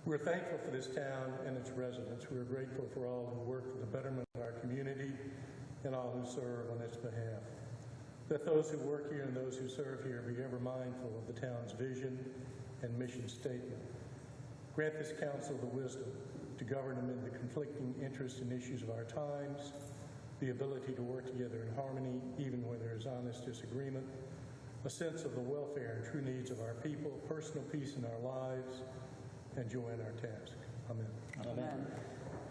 We're thankful for this town and its residents. We're grateful for all who work for the betterment of our community and all who serve on its behalf. Let those who work here and those who serve here be ever mindful of the town's vision and mission statement. Grant this council the wisdom to govern amid the conflicting interests and issues of our times, the ability to work together in harmony even when there is honest disagreement, a sense of the welfare and true needs of our people, personal peace in our lives, and joy in our task. Amen. Amen.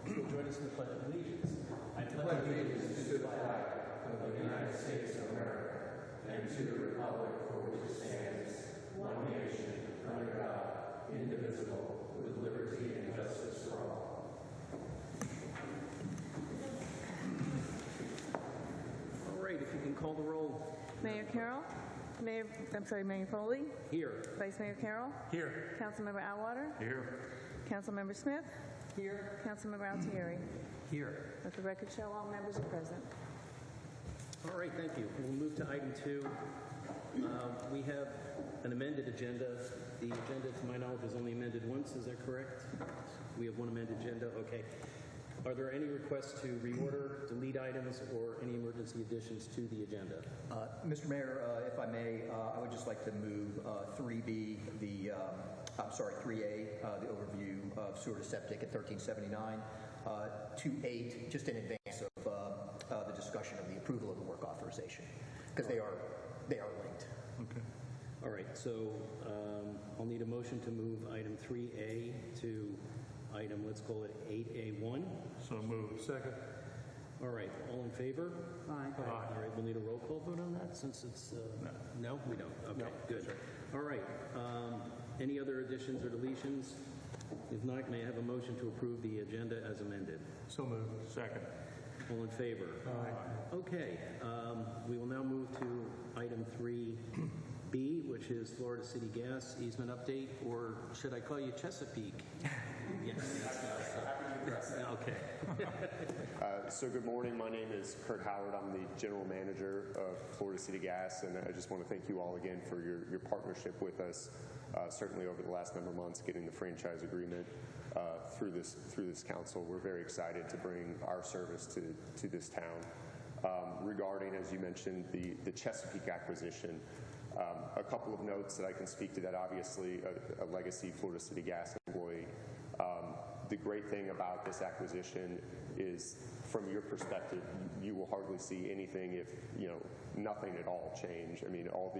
You'll join us in the Pledge of Allegiance. I pledge allegiance to the flag of the United States of America and to the republic for which it stands, one nation, under God, indivisible, with liberty and justice for all. All right, if you can call the roll. Mayor Carroll? Mayor Foley? Here. Vice Mayor Carroll? Here. Councilmember Atwater? Here. Councilmember Smith? Here. Councilmember Altieri? Here. Let the record show all members are present. All right, thank you. We'll move to item 2. We have an amended agenda. The agenda, to my knowledge, was only amended once. Is that correct? We have one amended agenda. Okay. Are there any requests to reorder, delete items, or any emergency additions to the agenda? Mr. Mayor, if I may, I would just like to move 3B, 3A, the overview of sewer to septic at 1379, to 8, just in advance of the discussion of the approval of the work authorization, because they are linked. Okay. All right, so I'll need a motion to move item 3A to item, let's call it 8A1. So moved. Second. All right, all in favor? Aye. All right, we'll need a roll call vote on that since it's, no, we don't. Okay, No. good. All right, any other additions or deletions? If not, may I have a motion to approve the agenda as amended? So moved. Second. All in favor? Aye. Okay, we will now move to item 3B, which is Florida City Gas easement update, or should I call you Chesapeake? Yes. Okay. So good morning. My name is Kurt Howard. I'm the general manager of Florida City Gas, and I just want to thank you all again for your partnership with us, certainly over the last number of months, getting the franchise agreement through this council. We're very excited to bring our service to this town. Regarding, as you mentioned, the Chesapeake acquisition, a couple of notes that I can speak to that. Obviously, a legacy Florida City Gas employee. The great thing about this acquisition is, from your perspective, you will hardly see anything, if nothing at all, change. I mean, all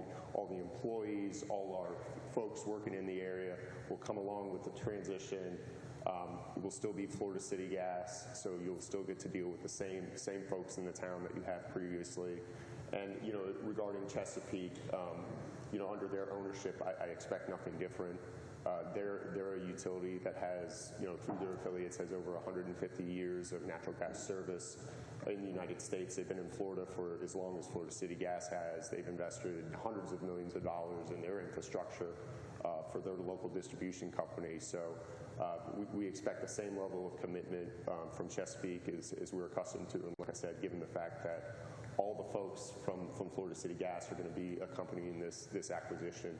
the employees, all our folks working in the area will come along with the transition. It will still be Florida City Gas, so you'll still get to deal with the same folks in the town that you have previously. And regarding Chesapeake, under their ownership, I expect nothing different. They're a utility that has, through their affiliates, has over 150 years of natural gas service in the United States. They've been in Florida for as long as Florida City Gas has. They've invested hundreds of millions of dollars in their infrastructure for their local distribution company. So we expect the same level of commitment from Chesapeake as we're accustomed to. And like I said, given the fact that all the folks from Florida City Gas are going to be accompanying this acquisition,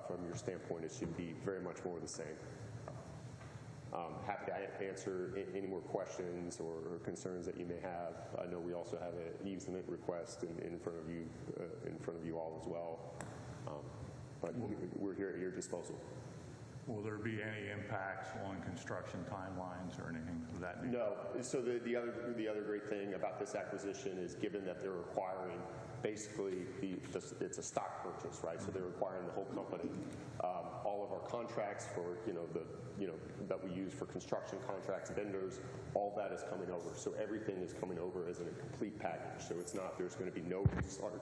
from your standpoint, it should be very much more the same. Happy to answer any more questions or concerns that you may have. I know we also have an easement request in front of you all as well. But we're here at your disposal. Will there be any impacts on construction timelines or anything of that nature? No. So the other great thing about this acquisition is, given that they're acquiring basically it's a stock purchase, right? So they're acquiring the whole company. All of our contracts for that we use for construction contracts, vendors, all that is coming over. So everything is coming over as a complete package. So it's not, there's going to be no restart.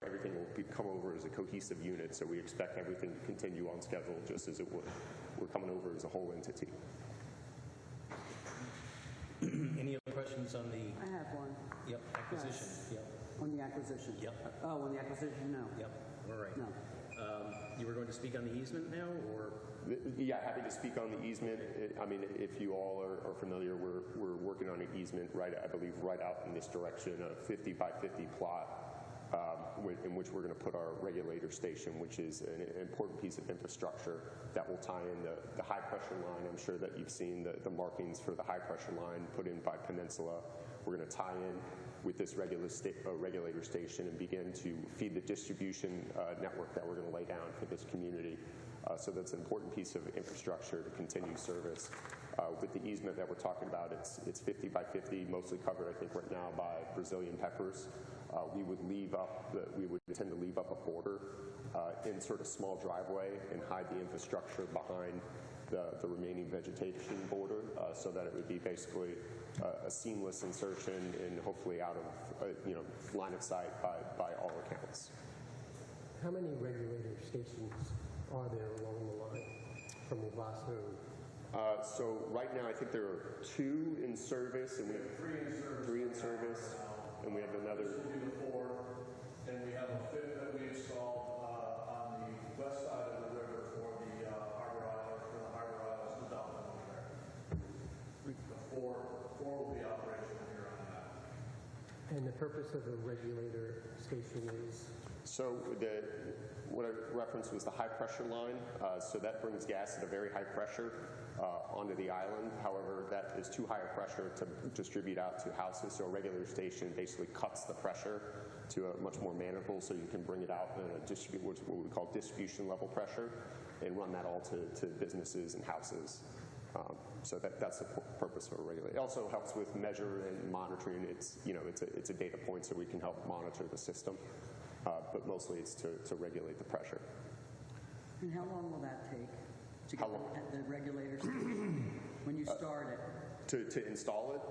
Everything will come over as a cohesive unit. So we expect everything to continue on schedule just as it would. We're coming over as a whole entity. Any other questions on the? I have one. Yep. Acquisition. Yes. Yep. On the acquisition? Yep. Oh, on the acquisition, no. Yep. All right. No. You were going to speak on the easement now, or? Yeah, happy to speak on the easement. I mean, if you all are familiar, we're working on an easement right out in this direction, a 50 by 50 plot in which we're going to put our regulator station, which is an important piece of infrastructure that will tie in the high pressure line. I'm sure that you've seen the markings for the high pressure line put in by Peninsula. We're going to tie in with this regulator station and begin to feed the distribution network that we're going to lay down for this community. So that's an important piece of infrastructure to continue service. With the easement that we're talking about, it's 50 by 50, mostly covered, I think, right now by Brazilian peppers. We would intend to leave up a border in sort of small driveway and hide the infrastructure behind the remaining vegetation border, so that it would be basically a seamless insertion and hopefully out of line of sight by all accounts. How many regulator stations are there along the line from Ovasso? So right now, I think there are 2 in service, and we have 3 in service, and we have another. This will be the 4th, and we have a 5th that we installed on the west side of the river for the Harbor Isles development over there. The 4 will be operational here on that. And the purpose of a regulator station is? So what I referenced was the high pressure line. So that brings gas at a very high pressure onto the island. However, that is too high a pressure to distribute out to houses. So a regulator station basically cuts the pressure to a much more manageable, so you can bring it out and what we call distribution level pressure, and run that all to businesses and houses. So that's the purpose of a regulator. It also helps with measure and monitoring. It's a data point, so we can help monitor the system. But mostly it's to regulate the pressure. And how long will that take to How get long? the regulator station? When you start it? To install it,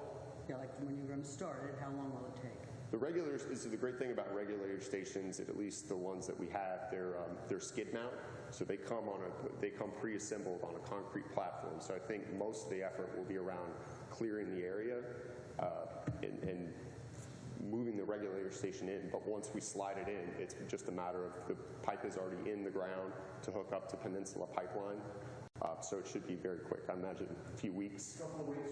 Yeah, like when you're going to start it, how long will it take? the regulators, this is the great thing about regulator stations, at least the ones that we have, they're skid mount. So they come pre-assembled on a concrete platform. So I think most of the effort will be around clearing the area and moving the regulator station in. But once we slide it in, it's just a matter of the pipe is already in the ground to hook up to Peninsula Pipeline. So it should be very quick. I imagine a few weeks. A couple of weeks.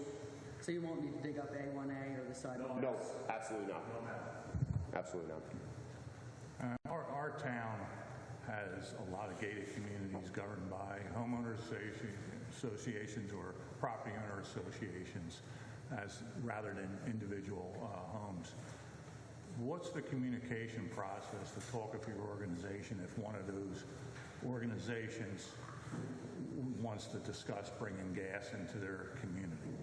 So you won't need to dig up A1A or the sidewalk? No, absolutely not. Absolutely not. Our town has a lot of gated communities governed by homeowners associations or property owner associations rather than individual homes. What's the communication process to talk with your organization if one of those organizations wants to discuss bringing gas into their community?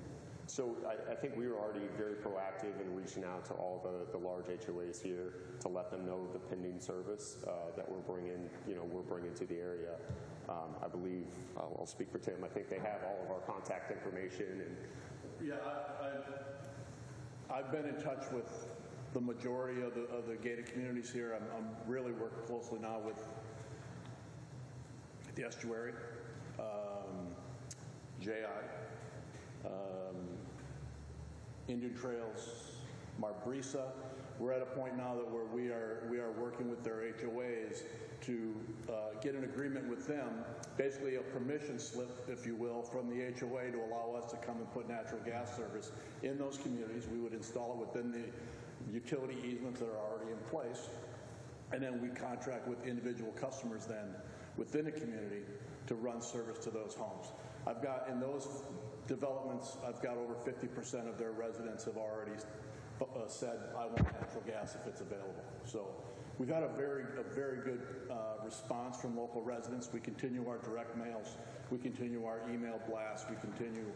So I think we were already very proactive in reaching out to all the large HOAs here to let them know the pending service that we're bringing to the area. I believe, I'll speak for Tim, I think they have all of our contact information. And Yeah, I've been in touch with the majority of the gated communities here. I'm really working closely now with the estuary, JI, Indian Trails, Marbrisa. We're at a point now that where we are working with their HOAs to get an agreement with them, basically a permission slip, if you will, from the HOA to allow us to come and put natural gas service in those communities. We would install it within the utility easements that are already in place, and then we contract with individual customers then within a community to run service to those homes. I've got, in those developments, I've got over 50% of their residents have already said, I want natural gas if it's available. So we've had a very good response from local residents. We continue our direct mails. We continue our email blasts. We continue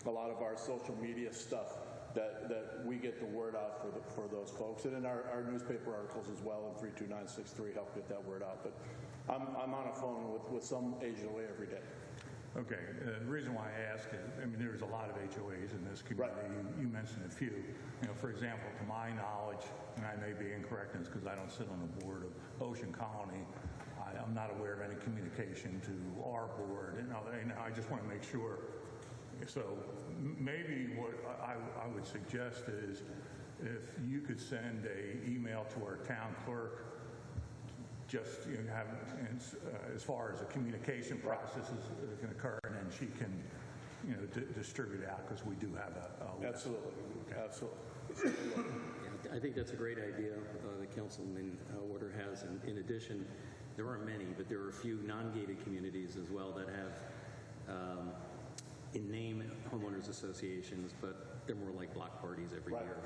a lot of our social media stuff that we get the word out for those folks. And in our newspaper articles as well in 32963 help get that word out. But I'm on a phone with some HOA every day. Okay, the reason why I ask is, I mean, there's a lot of HOAs in this community. Right. You mentioned a few. You know, for example, to my knowledge, and I may be incorrect in this because I don't sit on the board of Ocean Colony, I'm not aware of any communication to our board. And I just want to make sure. So maybe what I would suggest is if you could send an email to our town clerk, just have as far as the communication processes that can occur, and then she can distribute out, because we do have a list. Absolutely. Okay. Absolutely. I think that's a great idea that Councilman Warder has. And in addition, there aren't many, but there are a few non-gated communities as well that have, in name, homeowners associations, but they're more like block parties every year.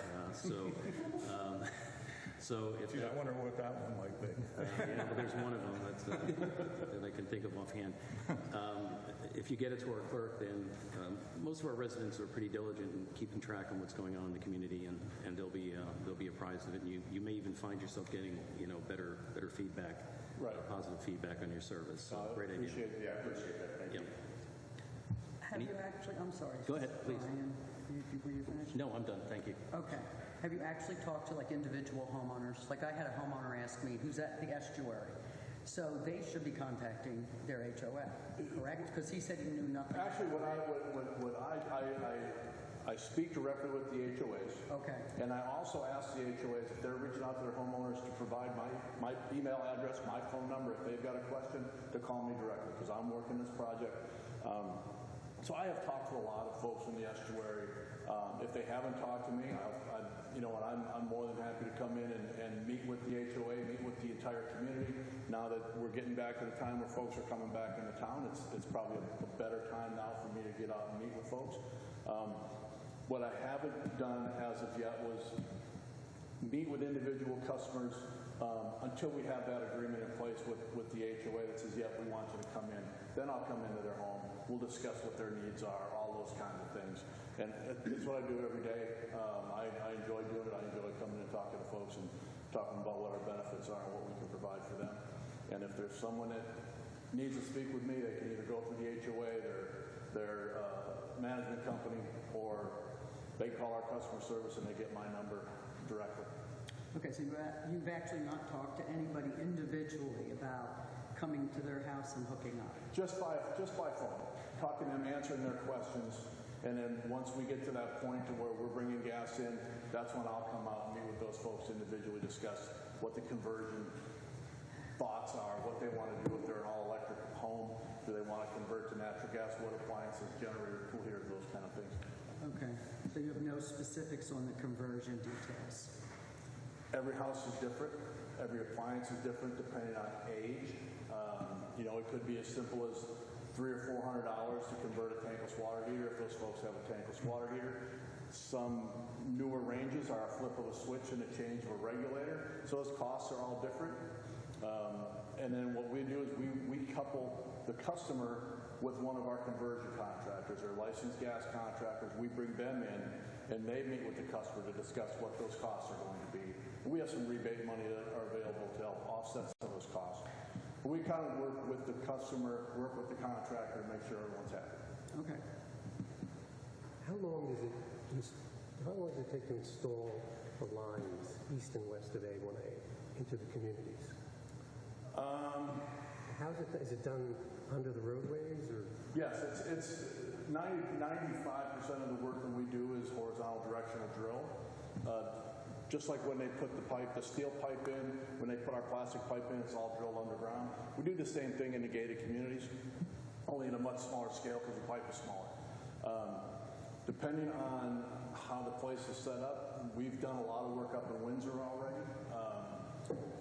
So if Gee, I wonder what that one might be. yeah, well, there's one of them that I can think of offhand. If you get it to our clerk, then most of our residents are pretty diligent in keeping track of what's going on in the community, and they'll be apprised of it. And you may even find yourself getting better feedback, positive feedback on your service. So great idea. Appreciate that. Thank you. Have you actually, I'm sorry. Go ahead, please. Brian, were you finished? No, I'm done. Thank you. Okay. Have you actually talked to like individual homeowners? Like I had a homeowner ask me who's at the estuary. So they should be contacting their HOA, correct? Because he said he knew nothing. Actually, I speak directly with the HOAs. Okay. And I also ask the HOAs if they're reaching out to their homeowners to provide my email address, my phone number, if they've got a question, to call me directly, because I'm working this project. So I have talked to a lot of folks in the estuary. If they haven't talked to me, I'm more than happy to come in and meet with the HOA, meet with the entire community. Now that we're getting back to the time where folks are coming back into town, it's probably a better time now for me to get out and meet with folks. What I haven't done as of yet was meet with individual customers until we have that agreement in place with the HOA that says, yep, we want you to come in. Then I'll come into their home. We'll discuss what their needs are, all those kinds of things. And it's what I do every day. I enjoy doing it. I enjoy coming and talking to folks and talking about what our benefits are and what we can provide for them. And if there's someone that needs to speak with me, they can either go through the HOA, their management company, or they call our customer service and they get my number directly. Okay, so you've actually not talked to anybody individually about coming to their house and hooking up? Just by phone, talking to them, answering their questions, and then once we get to that point to where we're bringing gas in, that's when I'll come out and meet with those folks individually, discuss what the conversion thoughts are, what they want to do if they're an all-electric home. Do they want to convert to natural gas, wood appliances, generator, cool heaters, those kind of things. Okay, so you have no specifics on the conversion details? Every house is different. Every appliance is different depending on age. It could be as simple as $300 or $400 to convert a tankless water heater if those folks have a tankless water heater. Some newer ranges are a flip of a switch and a change of a regulator. So those costs are all different. And then what we do is we couple the customer with one of our conversion contractors or licensed gas contractors. We bring them in and they meet with the customer to discuss what those costs are going to be. And we have some rebate money that are available to help offset some of those costs. But we kind of work with the customer, work with the contractor to make sure everyone's happy. Okay. How long does it take to install the lines east and west of A1A into the communities? Is it done under the roadways or? Yes, it's 95% of the work that we do is horizontal directional drill. Just like when they put the steel pipe in, when they put our plastic pipe in, it's all drilled underground. We do the same thing in the gated communities, only in a much smaller scale because the pipe is smaller. Depending on how the place is set up, we've done a lot of work up in Windsor already,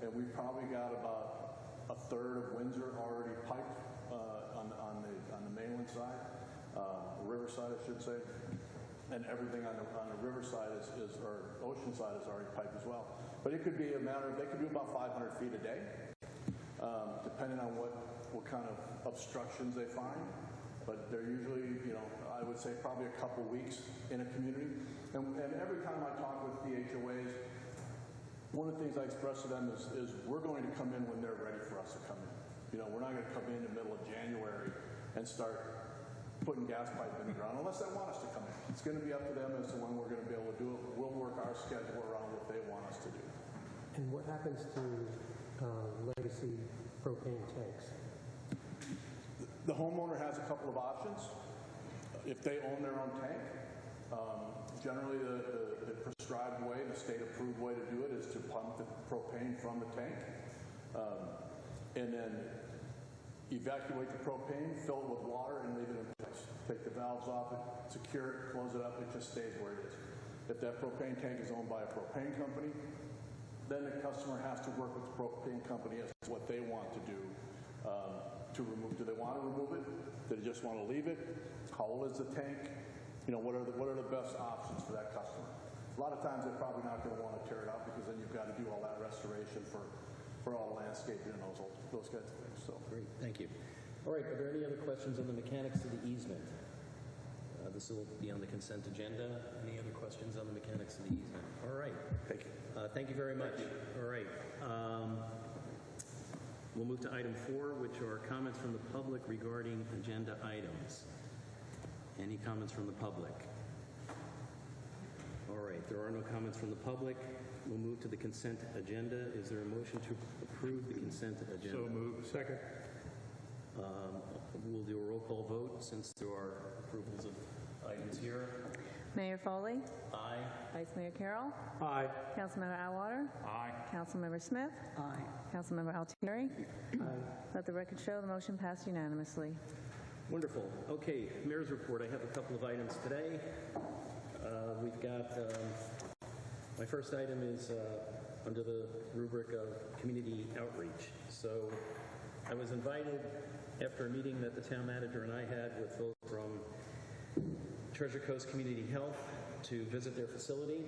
and we've probably got about a third of Windsor already piped on the mainland side, riverside, I should say. And everything on the riverside or ocean side is already piped as well. But it could be a matter of, they could do about 500 feet a day, depending on what kind of obstructions they find. But they're usually, I would say probably a couple weeks in a community. And every time I talk with the HOAs, one of the things I express to them is we're going to come in when they're ready for us to come in. We're not going to come in the middle of January and start putting gas pipe in the ground unless they want us to come in. It's going to be up to them as to when we're going to be able to do it. We'll work our schedule around what they want us to do. And what happens to legacy propane tanks? The homeowner has a couple of options. If they own their own tank, generally the prescribed way, the state-approved way to do it is to pump the propane from the tank and then evacuate the propane, fill it with water, and leave it in place. Take the valves off it, secure it, close it up, it just stays where it is. If that propane tank is owned by a propane company, then the customer has to work with the propane company as to what they want to do to remove. Do they want to remove it? Do they just want to leave it? How old is the tank? You know, what are the best options for that customer? A lot of times they're probably not going to want to tear it out because then you've got to do all that restoration for all the landscaping and those kinds of things. So. Great, thank you. All right, are there any other questions on the mechanics of the easement? This will be on the consent agenda. Any other questions on the mechanics of the easement? All right. Thank you. Thank you very much. All right. We'll move to item 4, which are comments from the public regarding agenda items. Any comments from the public? All right, there are no comments from the public. We'll move to the consent agenda. Is there a motion to approve the consent agenda? So moved. Second. We'll do a roll call vote since there are approvals of items here. Mayor Foley? Aye. Vice Mayor Carroll? Aye. Councilmember Atwater? Aye. Councilmember Smith? Aye. Councilmember Altieri? Let the record show the motion passed unanimously. Wonderful. Okay, Mayor's report. I have a couple of items today. We've got, my first item is under the rubric of community outreach. So I was invited after a meeting that the town manager and I had with folks from Treasure Coast Community Health to visit their facility.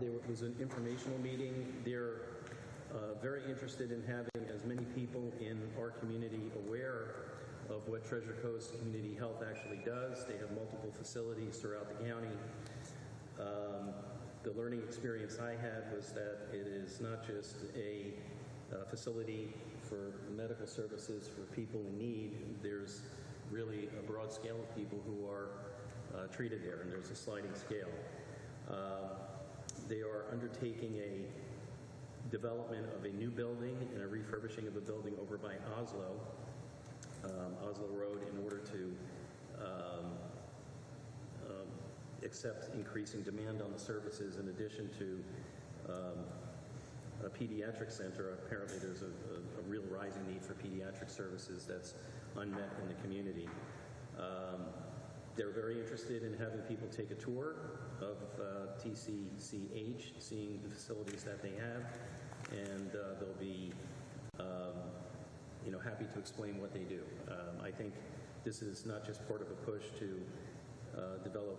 There was an informational meeting. They're very interested in having as many people in our community aware of what Treasure Coast Community Health actually does. They have multiple facilities throughout the county. The learning experience I had was that it is not just a facility for medical services for people in need. There's really a broad scale of people who are treated there, and there's a sliding scale. They are undertaking a development of a new building and a refurbishing of a building over by Oslo Road, in order to accept increasing demand on the services, in addition to a pediatric center. Apparently there's a real rising need for pediatric services that's unmet in the community. They're very interested in having people take a tour of TCCH, seeing the facilities that they have, and they'll be happy to explain what they do. I think this is not just part of a push to develop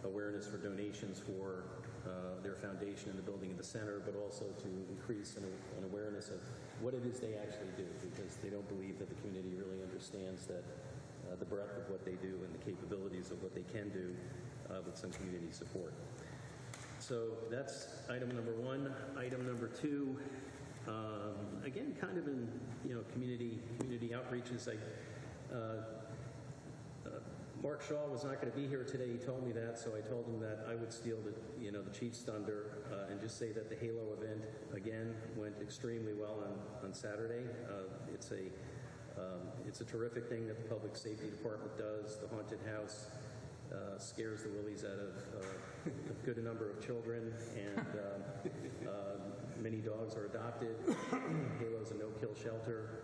awareness for donations for their foundation in the building of the center, but also to increase an awareness of what it is they actually do, because they don't believe that the community really understands that the breadth of what they do and the capabilities of what they can do with some community support. So that's item number 1. Item number 2, again, kind of in community outreaches. Mark Shaw was not going to be here today. He told me that, so I told him that I would steal the Chiefs' thunder and just say that the Halo event again went extremely well on Saturday. It's a terrific thing that the Public Safety Department does. The haunted house scares the willies out of a good number of children, and many dogs are adopted. Halo's a no-kill shelter.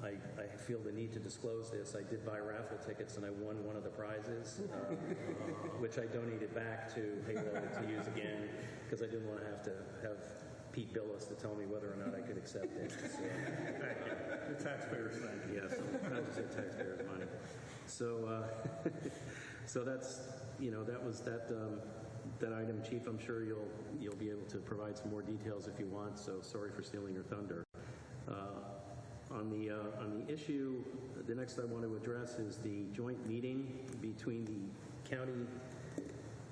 I feel the need to disclose this. I did buy raffle tickets and I won one of the prizes, which I donated back to Halo to use again, because I didn't want to have Pete Billis to tell me whether or not I could accept it. So, The taxpayers thank you. yes, not just the taxpayers' money. So, so that's that was that item, Chief. I'm sure you'll be able to provide some more details if you want. So sorry for stealing your thunder. On the issue, the next I want to address is the joint meeting between the county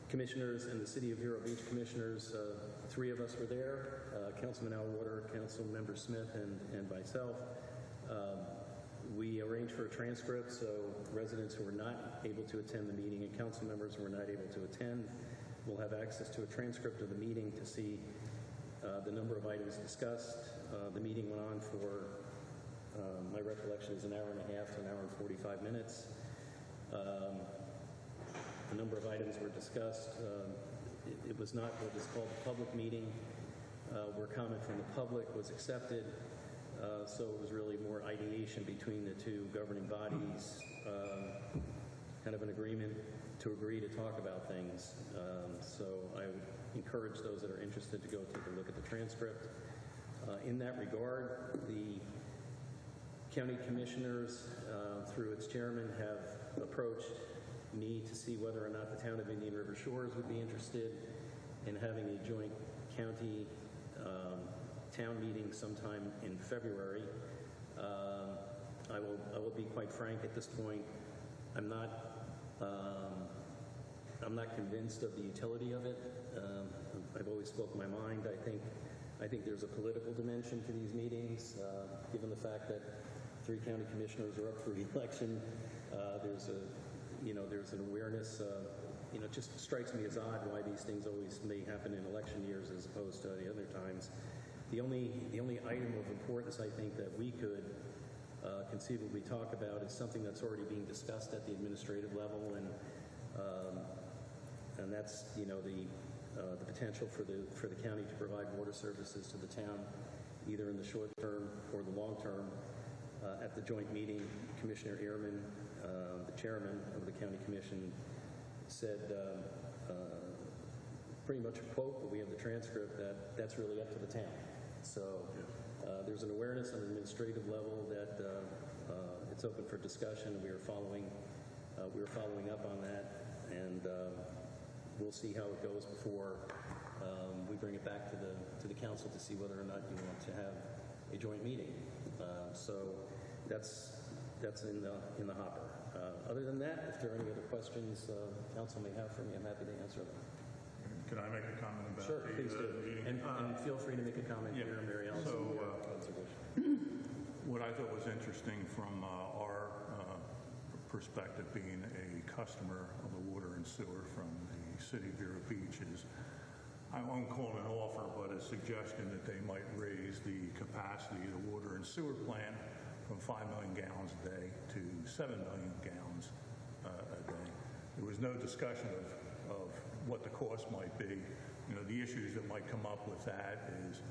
commissioners and the City of Vero Beach commissioners. 3 of us were there, Councilman Atwater, Councilmember Smith, and myself. We arranged for a transcript, so residents who were not able to attend the meeting and council members who were not able to attend will have access to a transcript of the meeting to see the number of items discussed. The meeting went on for, my recollection is an hour and a half to an hour and 45 minutes. A number of items were discussed. It was not what is called a public meeting, where comment from the public was accepted. So it was really more ideation between the 2 governing bodies, kind of an agreement to agree to talk about things. So I would encourage those that are interested to go take a look at the transcript. In that regard, the county commissioners, through its chairman, have approached me to see whether or not the town of Indian River Shores would be interested in having a joint county town meeting sometime in February. I will be quite frank at this point. I'm not convinced of the utility of it. I've always spoken my mind. I think there's a political dimension to these meetings, given the fact that 3 county commissioners are up for re-election. There's an awareness. It just strikes me as odd why these things always may happen in election years as opposed to the other times. The only item of importance I think that we could conceivably talk about is something that's already being discussed at the administrative level, and that's the potential for the county to provide water services to the town, either in the short term or the long term. At the joint meeting, Commissioner Ehrman, the chairman of the county commission, said pretty much a quote, but we have the transcript, that's really up to the town. So there's an awareness on an administrative level that it's open for discussion. We are following up on that, and we'll see how it goes before we bring it back to the council to see whether or not you want to have a joint meeting. So that's in the hopper. Other than that, if there are any other questions council may have for me, I'm happy to answer them. Can I make a comment about Sure, the please do. meeting? And feel free to make a comment here, Mary Ellen. So, what I thought was interesting from our perspective, being a customer of the water and sewer from the city of Vero Beach, is I won't call it an offer, but a suggestion that they might raise the capacity of the water and sewer plant from 5 million gallons a day to 7 million gallons a day. There was no discussion of what the cost might be. The issues that might come up with that is,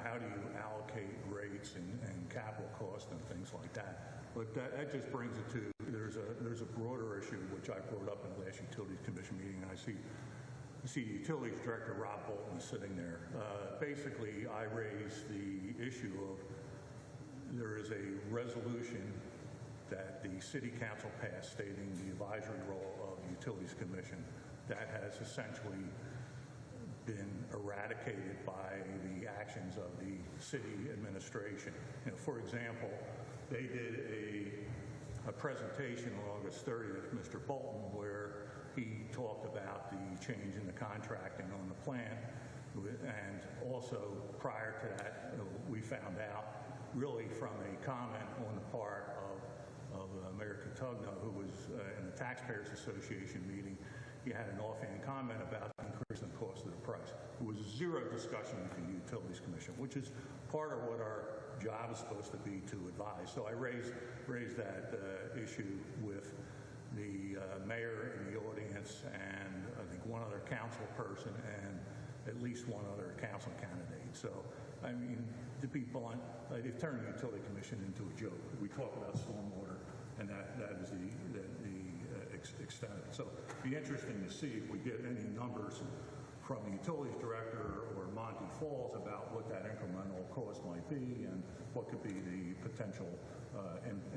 how do you allocate rates and capital costs and things like that. But that just brings it to, there's a broader issue, which I brought up in the last Utilities Commission meeting, and I see the Utilities Director, Rob Bolton, sitting there. Basically, I raised the issue of there is a resolution that the City Council passed stating the advisory role of the Utilities Commission. That has essentially been eradicated by the actions of the city administration. For example, they did a presentation on August 30th, Mr. Bolton, where he talked about the change in the contracting on the plant, and also prior to that, we found out really from a comment on the part of Mayor Catugno, who was in the Taxpayers Association meeting. He had an offhand comment about the increase in the cost of the price. There was zero discussion with the Utilities Commission, which is part of what our job is supposed to be, to advise. So I raised that issue with the mayor in the audience, and I think one other council person, and at least one other council candidate. So, I mean, to be blunt, they've turned the Utility Commission into a joke. We talk about stormwater, and that is the extent of it. So it'd be interesting to see if we get any numbers from the Utilities Director or Monty Falls about what that incremental cost might be and what could be the potential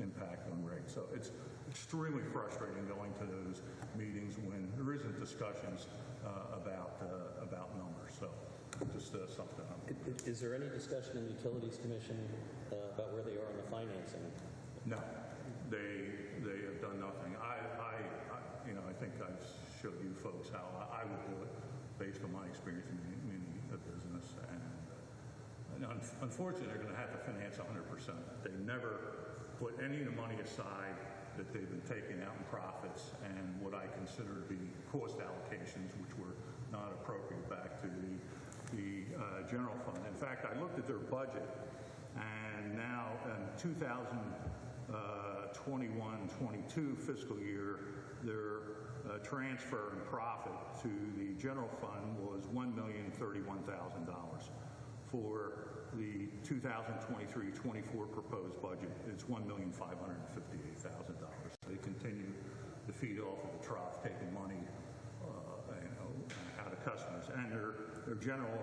impact on rates. So it's extremely frustrating going to those meetings when there isn't discussions about numbers. So just something. Is there any discussion in the Utilities Commission about where they are on the financing? No, they have done nothing. I think I've showed you folks how I would do it based on my experience in the business. And unfortunately, they're going to have to finance 100%. They never put any of the money aside that they've been taking out in profits and what I consider to be cost allocations, which were not appropriate, back to the general fund. In fact, I looked at their budget, and now in 2021-22 fiscal year, their transfer in profit to the general fund was $1,031,000. For the 2023-24 proposed budget, it's $1,558,000. They continue to feed off of the tribe. and their general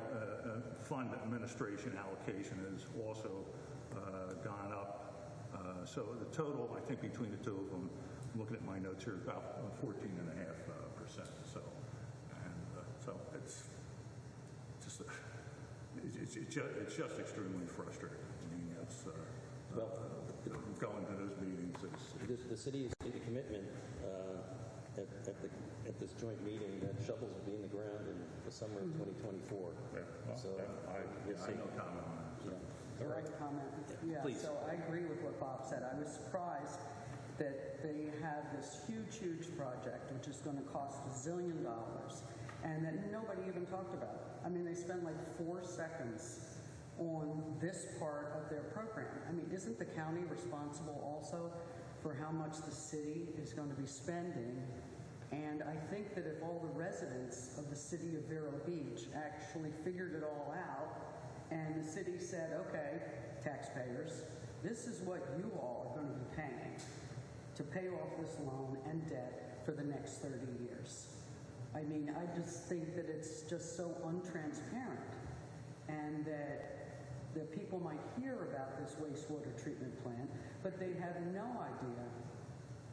fund administration allocation has also gone up. So the total, I think, between the two of them, looking at my notes here, is about 14.5%. So, so it's just extremely frustrating. I mean, it's going to those meetings. The city has made a commitment at this joint meeting that shovels will be in the ground in the summer of 2024. Yeah, well, So I no comment on that. So. All right. Comment? Yeah, Please. so I agree with what Bob said. I was surprised that they had this huge project, which is going to cost $1 zillion, and that nobody even talked about it. I mean, they spent like 4 seconds on this part of their program. I mean, isn't the county responsible also for how much the city is going to be spending? And I think that if all the residents of the city of Vero Beach actually figured it all out, and the city said, okay, taxpayers, this is what you all are going to be paying to pay off this loan and debt for the next 30 years. I mean, I just think that it's just so untransparent, and that people might hear about this wastewater treatment plant, but they have no idea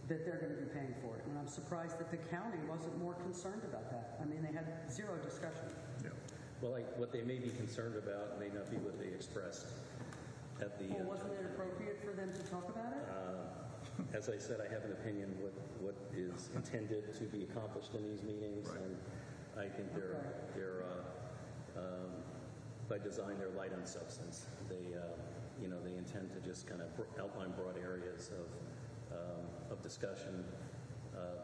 that they're going to be paying for it. And I'm surprised that the county wasn't more concerned about that. I mean, they had zero discussion. Yeah. Well, what they may be concerned about may not be what they expressed at the... Well, wasn't it appropriate for them to talk about it? As I said, I have an opinion what is intended to be accomplished in these meetings, Right. and I think they're by design, they're light on substance. They intend to just kind of outline broad areas of discussion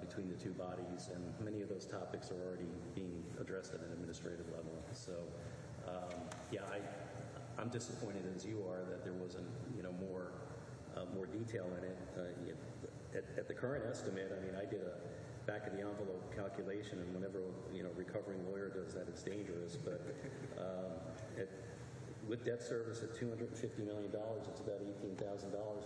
between the two bodies, and many of those topics are already being addressed at an administrative level. So, I'm disappointed as you are that there wasn't, more detail in it. At the current estimate, I mean, I did a back of the envelope calculation, and whenever recovering lawyer does that, it's dangerous. But with debt service at $250 million, it's about $18,000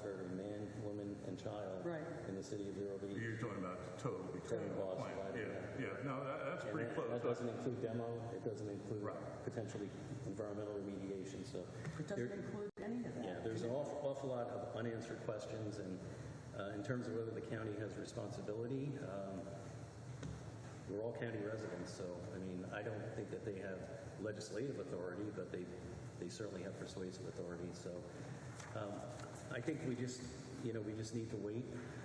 for every man, woman, and child Right. in the city of Vero Beach. You're talking about the total between the Total cost, plant. right, Yeah. No, that's And pretty close. that doesn't include demo. It doesn't include Right. potentially environmental remediation. So It doesn't include any of that. yeah, there's an awful lot of unanswered questions, and in terms of whether the county has responsibility, we're all county residents, so I mean, I don't think that they have legislative authority, but they certainly have persuasive authority. So I think we just need to wait,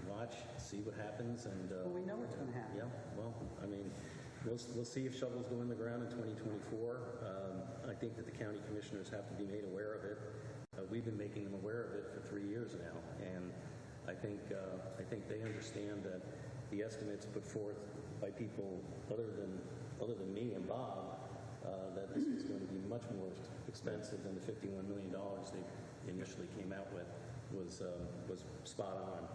watch, see what happens, and Well, we know what's going to happen. yeah, well, I mean, we'll see if shovels go in the ground in 2024. I think that the county commissioners have to be made aware of it. We've been making them aware of it for 3 years now, and I think they understand that the estimates put forth by people other than me and Bob, that this is going to be much more expensive than the $51 million they initially came out with was spot on.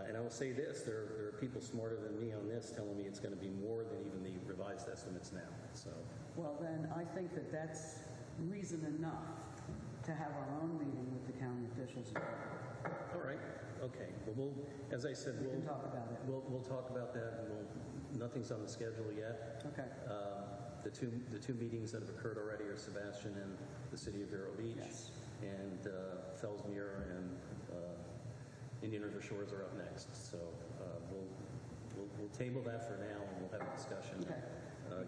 And I will say this, there are people smarter than me on this telling me it's going to be more than even the revised estimates now. So, Well, then I think that that's reason enough to have our own meeting with the county officials. all right, okay. Well, as I said, We can talk about it. We'll talk about that, and nothing's on the schedule yet. Okay. The two meetings that have occurred already are Sebastian and the city of Vero Beach, Yes. and Fellsmere and Indian River Shores are up next. So we'll table that for now, and we'll have a discussion. Okay.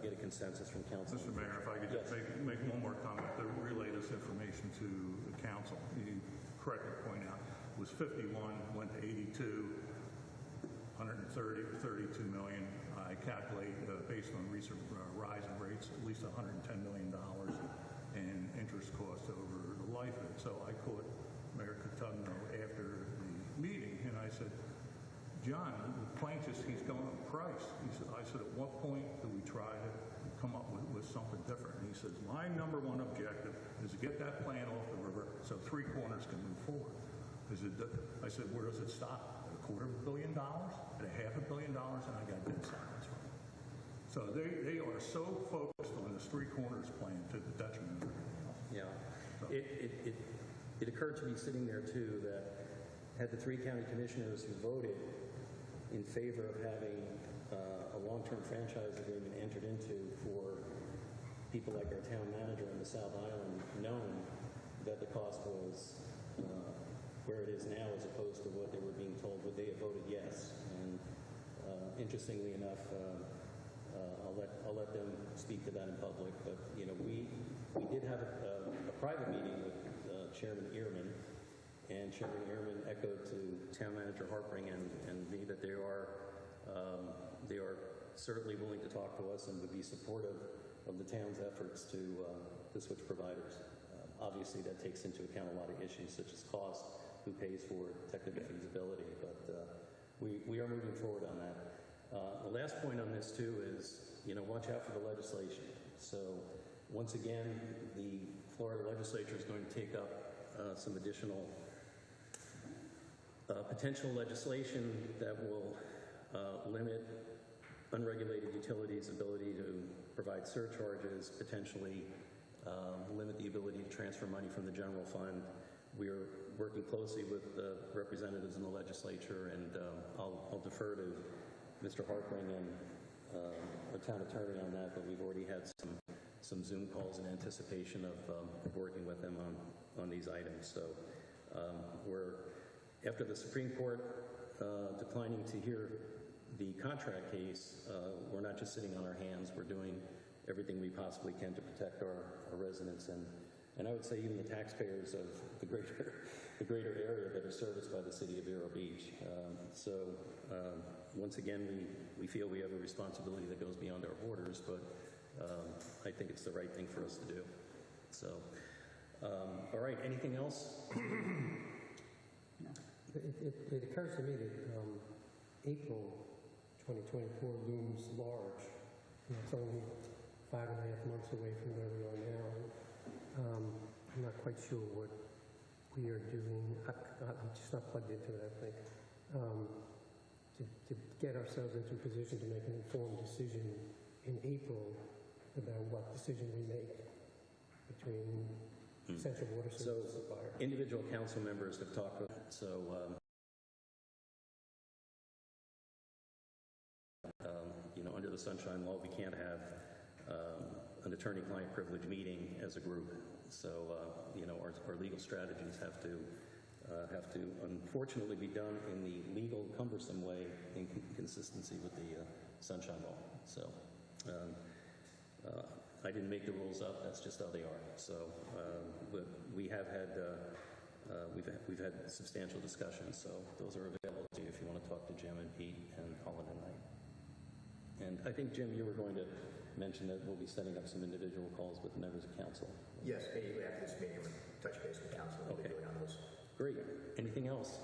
Get a consensus from council. Mr. Mayor, if I could just Yes. make one more comment to relay this information to the council. You correctly point out, it was 51, went to 82, 130, 32 million. I calculate, based on recent rise in rates, at least $110 million in interest costs over the life of it. So I caught Mayor Cotugno after the meeting, and I said, John, the plaintiff, he's going up price. I said, at what point do we try to come up with something different? And he says, my number one objective is to get that plant off the river so Three Corners can move forward. I said, where does it stop? At $250 million? At $500 million? And I got dead silence from him. So they are so focused on this Three Corners plan to the detriment of everything else. Yeah. It occurred to me sitting there, too, that had the three county commissioners who voted in favor of having a long-term franchise agreement entered into for people like our town manager in the South Island known that the cost was where it is now as opposed to what they were being told, would they have voted yes? And interestingly enough, I'll let them speak to that in public. But you know, we did have a private meeting with Chairman Ehrman, and Chairman Ehrman echoed to Town Manager Harpring and me that they are certainly willing to talk to us and would be supportive of the town's efforts to switch providers. Obviously, that takes into account a lot of issues such as cost, who pays for it, technical feasibility, but we are moving forward on that. The last point on this too is, you know, watch out for the legislation. So once again, the Florida legislature is going to take up some additional potential legislation that will limit unregulated utilities' ability to provide surcharges, potentially limit the ability to transfer money from the general fund. We're working closely with the representatives in the legislature, and I'll defer to Mr. Harpring and our town attorney on that, but we've already had some Zoom calls in anticipation of working with them on these items. So after the Supreme Court declining to hear the contract case, we're not just sitting on our hands, we're doing everything we possibly can to protect our residents and I would say even the taxpayers of the greater area that are serviced by the city of Vero Beach. Once again, we feel we have a responsibility that goes beyond our borders, but I think it's the right thing for us to do. So, all right, anything else? It occurs to me that April 2024 looms large. You know, it's only 5.5 months away from where we are now. I'm not quite sure what we are doing. I'm just not plugged into it, I think. To get ourselves into a position to make an informed decision in April about what decision we make between Central Water Service and Fire. Individual council members have talked with, you know, under the Sunshine Law, we can't have an attorney-client privilege meeting as a group. So, you know, our legal strategies have to unfortunately be done in the legal, cumbersome way in consistency with the Sunshine Law. So, I didn't make the rules up. That's just how they are. So, but we have had we've had substantial discussions. So those are available to you if you want to talk to Jim and Pete and Colin and I. And I think, Jim, you were going to mention that we'll be setting up some individual calls with members of council. Yes, immediately after this meeting, we'll touch base with council. We'll be doing on those. Great. Anything else?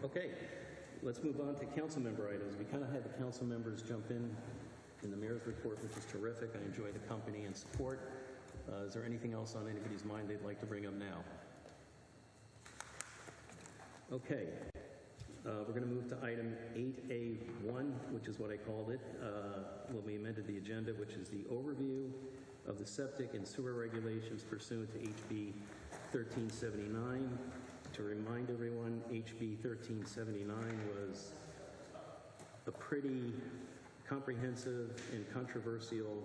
Okay, let's move on to council member items. We kind of had the council members jump in the mayor's report, which was terrific. I enjoy the company and support. Is there anything else on anybody's mind they'd like to bring up now? Okay. We're going to move to item 8A1, which is what I called it, when we amended the agenda, which is the overview of the septic and sewer regulations pursuant to HB 1379. To remind everyone, HB 1379 was a pretty comprehensive and controversial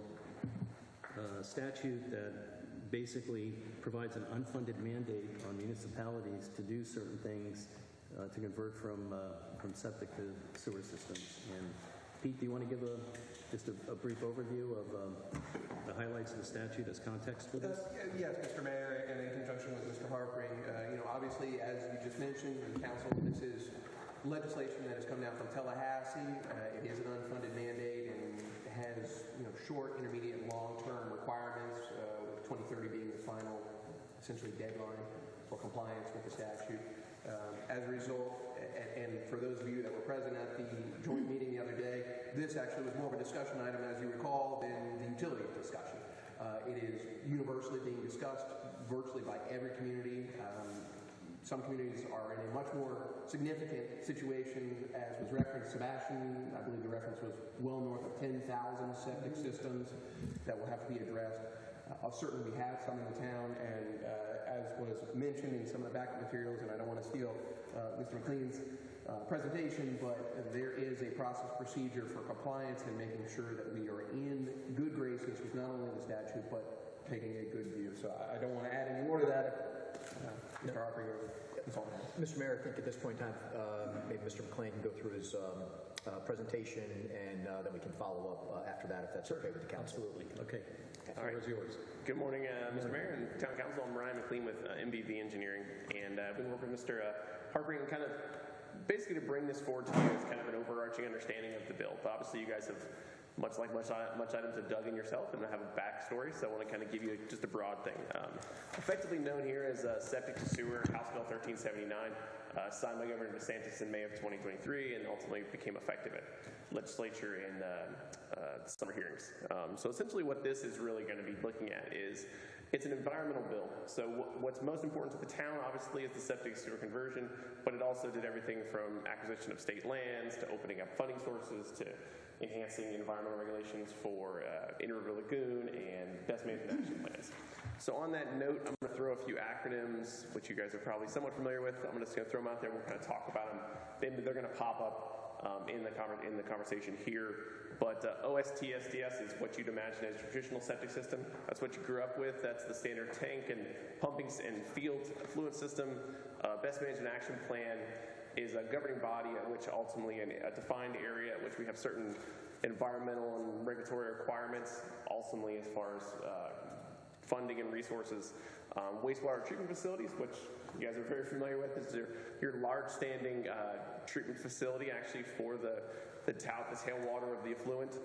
statute that basically provides an unfunded mandate on municipalities to do certain things to convert from septic to sewer systems. And Pete, do you want to give just a brief overview of the highlights of the statute as context for this? Yes, Mr. Mayor, and in conjunction with Mr. Harpring, you know, obviously, as you just mentioned, in council, this is legislation that has come down from Tallahassee. It is an unfunded mandate and has, you know, short, intermediate, and long-term requirements, with 2030 being the final, essentially, deadline for compliance with the statute. As a result, and for those of you that were present at the joint meeting the other day, this actually was more of a discussion item, as you recall, than the utility discussion. It is universally being discussed virtually by every community. Some communities are in a much more significant situation, as was referenced. Sebastian, I believe the reference was well north of 10,000 septic systems that will have to be addressed. Certainly we have some in the town, and as was mentioned in some of the backup materials, and I don't want to steal Mr. McLean's presentation, but there is a process procedure for compliance and making sure that we are in good graces with not only the statute, but taking a good view. So I don't want to add any more to that. Mr. Harper, that's all I have. Mr. Mayor, I think at this point in time, maybe Mr. McLean can go through his presentation, and then we can follow up after that, if that's okay with the council. Absolutely. Okay. The All right. floor is yours. Good morning, Mr. Mayor and Town Council. I'm Ryan McLean with MBV Engineering, and I've been working with Mr. Harper and kind of basically to bring this forward to you as kind of an overarching understanding of the bill. But obviously, you guys have, much items have dug in yourself and have a backstory, so I want to kind of give you just a broad thing. Effectively known here as Septic to Sewer, House Bill 1379, signed by Governor DeSantis in May of 2023, and ultimately became effective at legislature in summer hearings. So essentially what this is really going to be looking at is, it's an environmental bill. So what's most important to the town, obviously, is the septic sewer conversion, but it also did everything from acquisition of state lands to opening up funding sources to enhancing environmental regulations for Inner River Lagoon and best management action plans. So on that note, I'm going to throw a few acronyms, which you guys are probably somewhat familiar with. I'm just going to throw them out there. We'll kind of talk about them. They're going to pop up in the conversation here. But OSTSDS is what you'd imagine as a traditional septic system. That's what you grew up with. That's the standard tank and pumping and field effluent system. Best management action plan is a governing body at which ultimately a defined area at which we have certain environmental and regulatory requirements, ultimately as far as funding and resources. Wastewater treatment facilities, which you guys are very familiar with, is your large standing treatment facility actually for the tailwater of the effluent.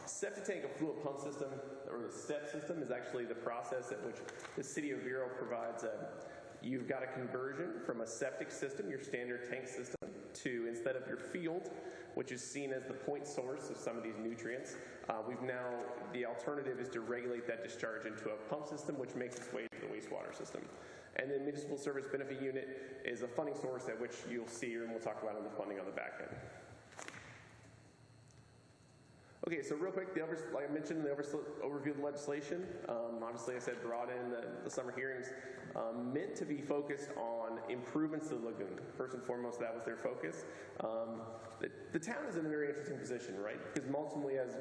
Septic tank effluent pump system, or the STEP system, is actually the process at which the city of Vero provides you've got a conversion from a septic system, your standard tank system, to instead of your field, which is seen as the point source of some of these nutrients, the alternative is to regulate that discharge into a pump system, which makes its way to the wastewater system. And then municipal service benefit unit is a funding source at which you'll see, and we'll talk about the funding on the back end. Okay, so real quick, like I mentioned, the overview of the legislation. Obviously, I said brought in the summer hearings, meant to be focused on improvements to the lagoon. First and foremost, that was their focus. The town is in a very interesting position, right? Because ultimately, as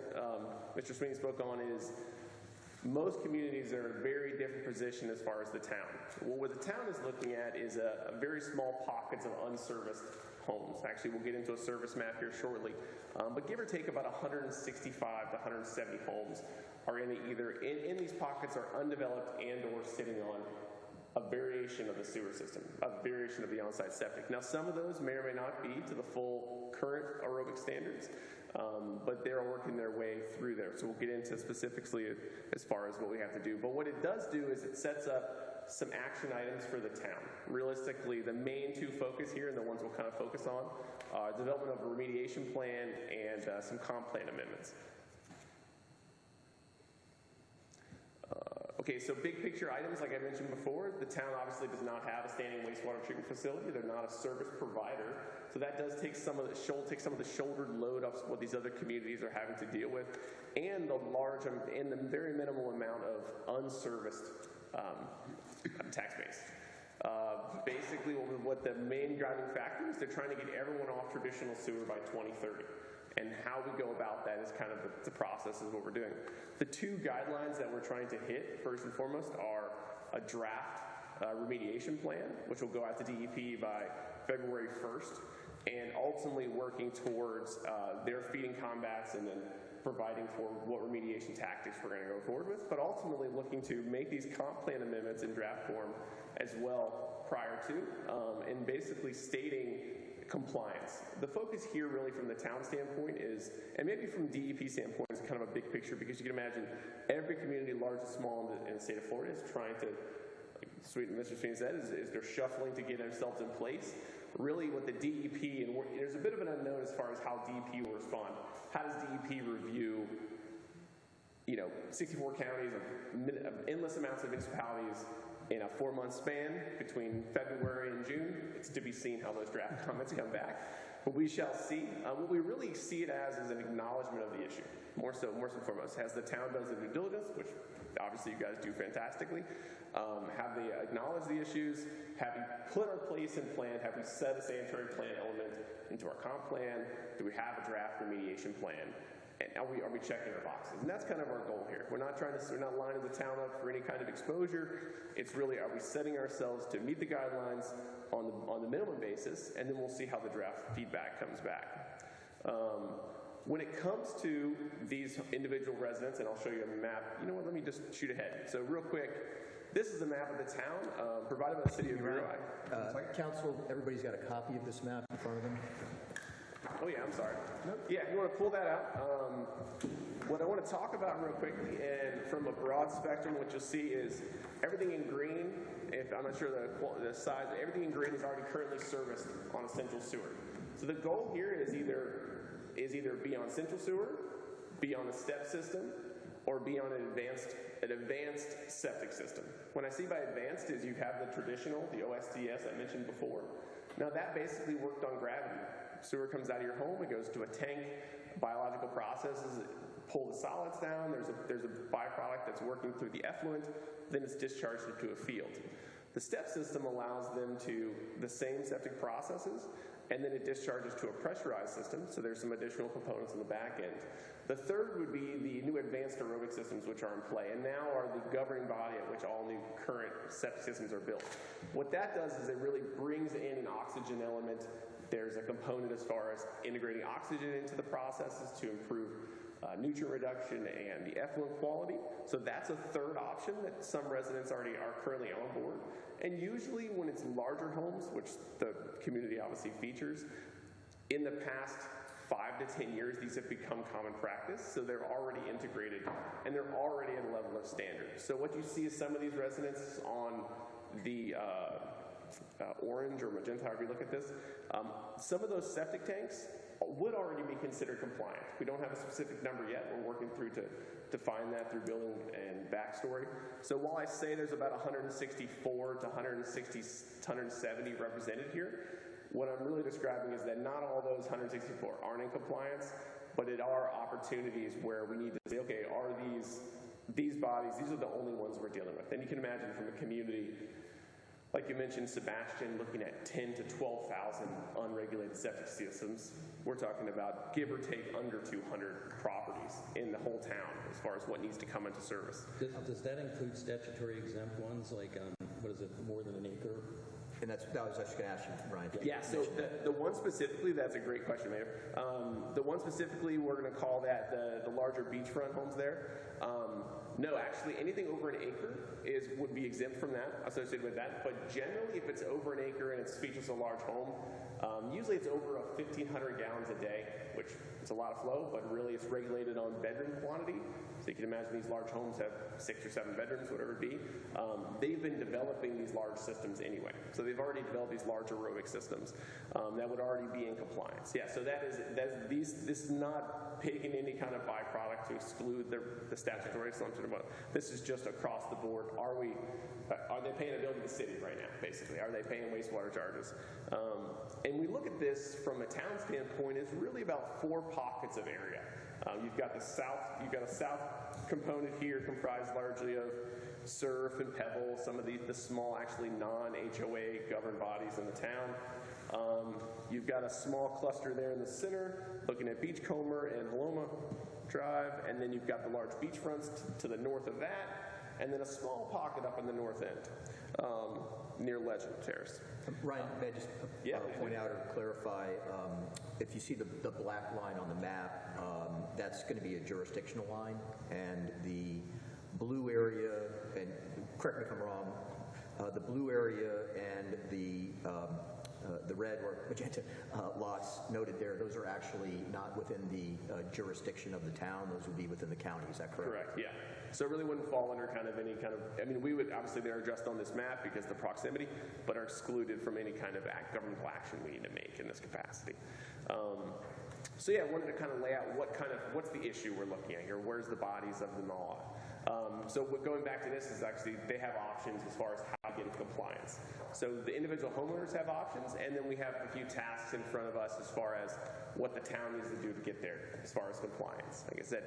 Mr. Sweeney spoke on, is most communities are in a very different position as far as the town. Well, what the town is looking at is a very small pockets of unserviced homes. Actually, we'll get into a service map here shortly. But give or take about 165 to 170 homes are in these pockets are undeveloped and or sitting on a variation of the sewer system, a variation of the on-site septic. Now, some of those may or may not be to the full current aerobic standards, but they're working their way through there. So we'll get into specifically as far as what we have to do. But what it does do is it sets up some action items for the town. Realistically, the main two focus here, and the ones we'll kind of focus on, are development of a remediation plan and some comp plan amendments. Okay, so big picture items, like I mentioned before, the town obviously does not have a standing wastewater treatment facility. They're not a service provider. So that does take some of the shouldered load off what these other communities are having to deal with, and the very minimal amount of unserviced tax base. Basically, what the main driving factor is, they're trying to get everyone off traditional sewer by 2030. And how we go about that is kind of the process is what we're doing. The two guidelines that we're trying to hit, first and foremost, are a draft remediation plan, which will go out to DEP by February 1st, and ultimately working towards their feeding combats and then providing for what remediation tactics we're going to go forward with, but ultimately looking to make these comp plan amendments in draft form as well prior to, and basically stating compliance. The focus here really from the town standpoint is, and maybe from DEP standpoint, is kind of a big picture, because you can imagine every community, large and small in the state of Florida, is trying to, like Mr. Sweeney said, is they're shuffling to get themselves in place. Really what the DEP, and there's a bit of an unknown as far as how DEP will respond. How does DEP review 64 counties of endless amounts of municipalities in a 4-month span between February and June? It's to be seen how those draft comments come back. What we shall see, what we really see it as is an acknowledgement of the issue, more so and foremost. As the town does the due diligence, which obviously you guys do fantastically, have they acknowledged the issues, have you put our place and plan, have we set a sanitary plan element into our comp plan, do we have a draft remediation plan, and are we checking our boxes? And that's kind of our goal here. We're not lining the town up for any kind of exposure. It's really, are we setting ourselves to meet the guidelines on the minimum basis, and then we'll see how the draft feedback comes back. When it comes to these individual residents, and I'll show you a map. You know what, let me just shoot ahead. So real quick, this is a map of the town provided by the city of Vero. Council, everybody's got a copy of this map in front of them? Oh yeah, I'm sorry. Yeah, you want to pull that out. What I want to talk about real quickly, and from a broad spectrum, what you'll see is everything in green, if I'm not sure the size, everything in green is already currently serviced on a central sewer. So the goal here is either be on central sewer, be on a step system, or be on an advanced septic system. When I see by advanced is you have the traditional, the OSDS I mentioned before. Now that basically worked on gravity. Sewer comes out of your home, it goes to a tank, biological processes pull the solids down, there's a byproduct that's working through the effluent, then it's discharged into a field. The step system allows them to, the same septic processes, and then it discharges to a pressurized system, so there's some additional components on the back end. The third would be the new advanced aerobic systems which are in play, and now are the governing body at which all new current septic systems are built. What that does is it really brings in an oxygen element. There's a component as far as integrating oxygen into the processes to improve nutrient reduction and the effluent quality. So that's a third option that some residents already are currently on board. And usually when it's larger homes, which the community obviously features, in the past 5 to 10 years, these have become common practice. So they're already integrated and they're already at a level of standard. So what you see is some of these residents on the orange or magenta, however you look at this, some of those septic tanks would already be considered compliant. We don't have a specific number yet. We're working through to find that through building and backstory. So while I say there's about 164 to 170 represented here, what I'm really describing is that not all those 164 aren't in compliance, but it are opportunities where we need to say, okay, are these bodies, these are the only ones we're dealing with. And you can imagine from a community, like you mentioned, Sebastian, looking at 10 to 12,000 unregulated septic systems. We're talking about, give or take, under 200 properties in the whole town as far as what needs to come into service. Does that include statutory exempt ones, like, what is it, more than an acre? And that was actually going to ask you, Brian. Yeah, so the one specifically, that's a great question, Mayor. The one specifically, we're going to call that the larger beachfront homes there. No, actually, anything over an acre would be exempt from that, associated with that. But generally, if it's over an acre and it features a large home, usually it's over 1,500 gallons a day, which is a lot of flow, but really it's regulated on bedroom quantity. So you can imagine these large homes have 6 or 7 bedrooms, whatever it be. They've been developing these large systems anyway. So they've already developed these large aerobic systems that would already be in compliance. Yeah, so this is not picking any kind of byproduct to exclude the statutory assumption about it. This is just across the board. Are they paying a bill to the city right now, basically? Are they paying wastewater charges? And we look at this from a town standpoint, it's really about 4 pockets of area. You've got a south component here comprised largely of surf and pebble, some of the small, actually non-HOA governed bodies in the town. You've got a small cluster there in the center, looking at Beachcomber and Haloma Drive, and then you've got the large beachfronts to the north of that, and then a small pocket up in the north end, near Legend Terrace. Ryan, may I just point out or clarify, if you see the black line on the map, that's going to be a jurisdictional line, and the blue area, and correct me if I'm wrong, the blue area and the red or magenta lots noted there, those are actually not within the jurisdiction of the town. Those would be within the county. Is that correct? Correct, yeah. So it really wouldn't fall under any kind of, I mean, we would, obviously they're addressed on this map because of the proximity, but are excluded from any kind of governmental action we need to make in this capacity. So yeah, I wanted to kind of lay out what's the issue we're looking at here? Where's the bodies of them all? So going back to this is actually, they have options as far as how to get in compliance. So the individual homeowners have options, and then we have a few tasks tasks in front of us as far as what the town needs to do to get there as far as compliance. Like I said,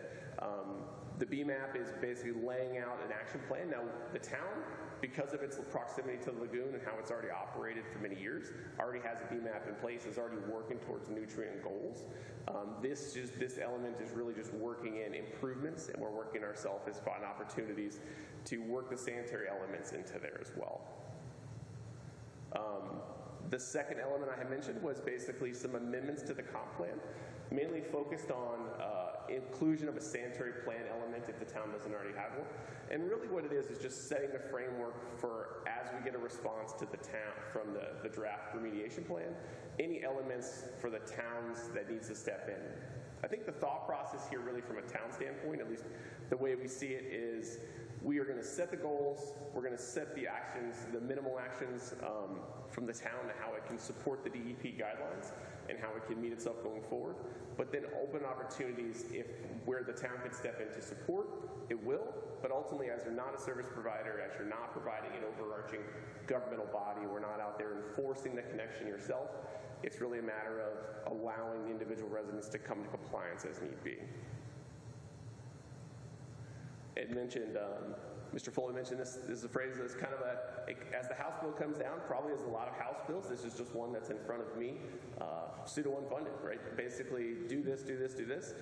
the BMAP is basically laying out an action plan. Now, the town, because of its proximity to the lagoon and how it's already operated for many years, already has a BMAP in place, is already working towards nutrient goals. This element is really just working in improvements, and we're working ourselves as fun opportunities to work the sanitary elements into there as well. The second element I had mentioned was basically some amendments to the comp plan, mainly focused on inclusion of a sanitary plan element if the town doesn't already have one. And really what it is just setting the framework for, as we get a response to the town from the draft remediation plan, any elements for the towns that needs to step in. I think the thought process here really from a town standpoint, at least the way we see it, is we are going to set the goals, we're going to set the actions, the minimal actions from the town to how it can support the DEP guidelines and how it can meet itself going forward, but then open opportunities if where the town can step in to support, it will, but ultimately as you're not a service provider, as you're not providing an overarching governmental body, we're not out there enforcing the connection yourself, it's really a matter of allowing the individual residents to come to compliance as need be. It mentioned, Mr. Foley mentioned this is a phrase that's kind of as the House bill comes down, probably as a lot of House bills, this is just one that's in front of me, pseudo-unfunded, right? Basically, do this, do this, do this.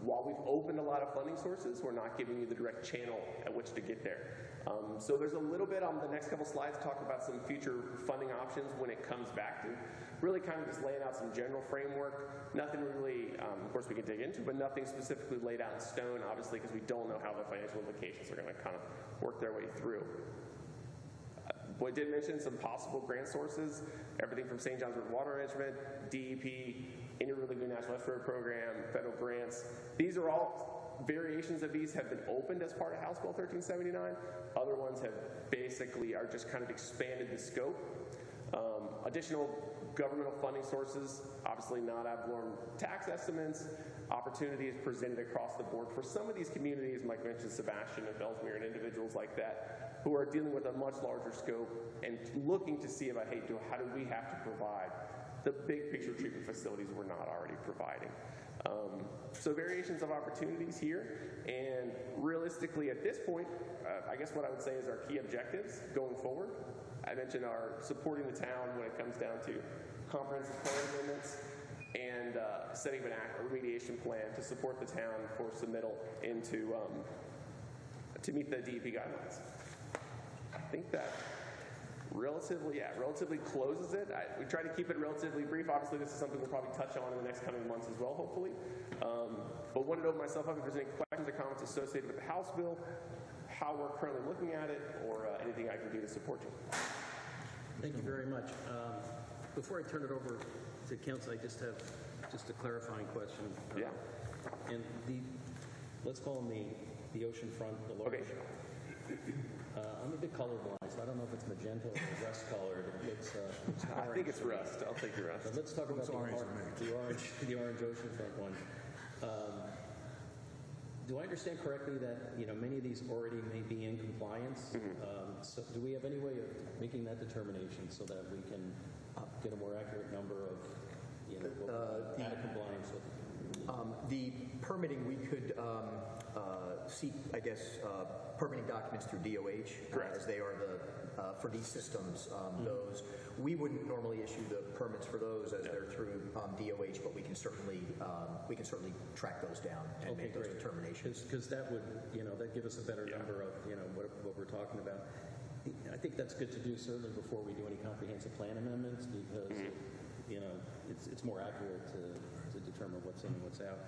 While we've opened a lot of funding sources, we're not giving you the direct channel at which to get there. So there's a little bit on the next couple slides talk about some future funding options when it comes back to really kind of just laying out some general framework. Nothing really, of course we can dig into, but nothing specifically laid out in stone, obviously, because we don't know how the financial implications are going to kind of work their way through. I did mention some possible grant sources, everything from St. John's River Water Management, DEP, Indian River Lagoon National Estuary Program, federal grants. These are all variations of these have been opened as part of House Bill 1379. Other ones have basically are just kind of expanded the scope. Additional governmental funding sources, obviously not ad valorem tax estimates, opportunities presented across the board for some of these communities, Mike mentioned Sebastian and Bellsmere and individuals like that, who are dealing with a much larger scope and looking to see about, hey, how do we have to provide the big picture treatment facilities we're not already providing. So variations of opportunities here, and realistically at this point, I guess what I would say is our key objectives going forward. I mentioned our supporting the town when it comes down to comprehensive plan amendments and setting up a remediation plan to support the town for submittal into to meet the DEP guidelines. I think that relatively closes it. We try to keep it relatively brief. Obviously, this is something we'll probably touch on in the next coming months as well, hopefully. But wanted to open myself up if there's any questions or comments associated with the House bill, how we're currently looking at it, or anything I can do to support you. Thank you very much. Before I turn it over to council, I just have a clarifying question. Yeah. And let's call them the oceanfront, the large. Okay. I'm a bit colorblind, so I don't know if it's magenta or rust colored. It's orange. I think it's rust. I'll take your rust. But let's talk about the orange oceanfront one. Do I understand correctly that many of these already may be in compliance? So do we have any way of making that determination so that we can get a more accurate number of out of compliance with? The permitting, we could seek, I guess, permitting documents through DOH, as they are for these systems. Those we wouldn't normally issue the permits for those as they're through DOH, but we can certainly track those down and make those determinations. Because that would that give us a better number of what we're talking about. I think that's good to do certainly before we do any comprehensive plan amendments because it's more accurate to determine what's in and what's out.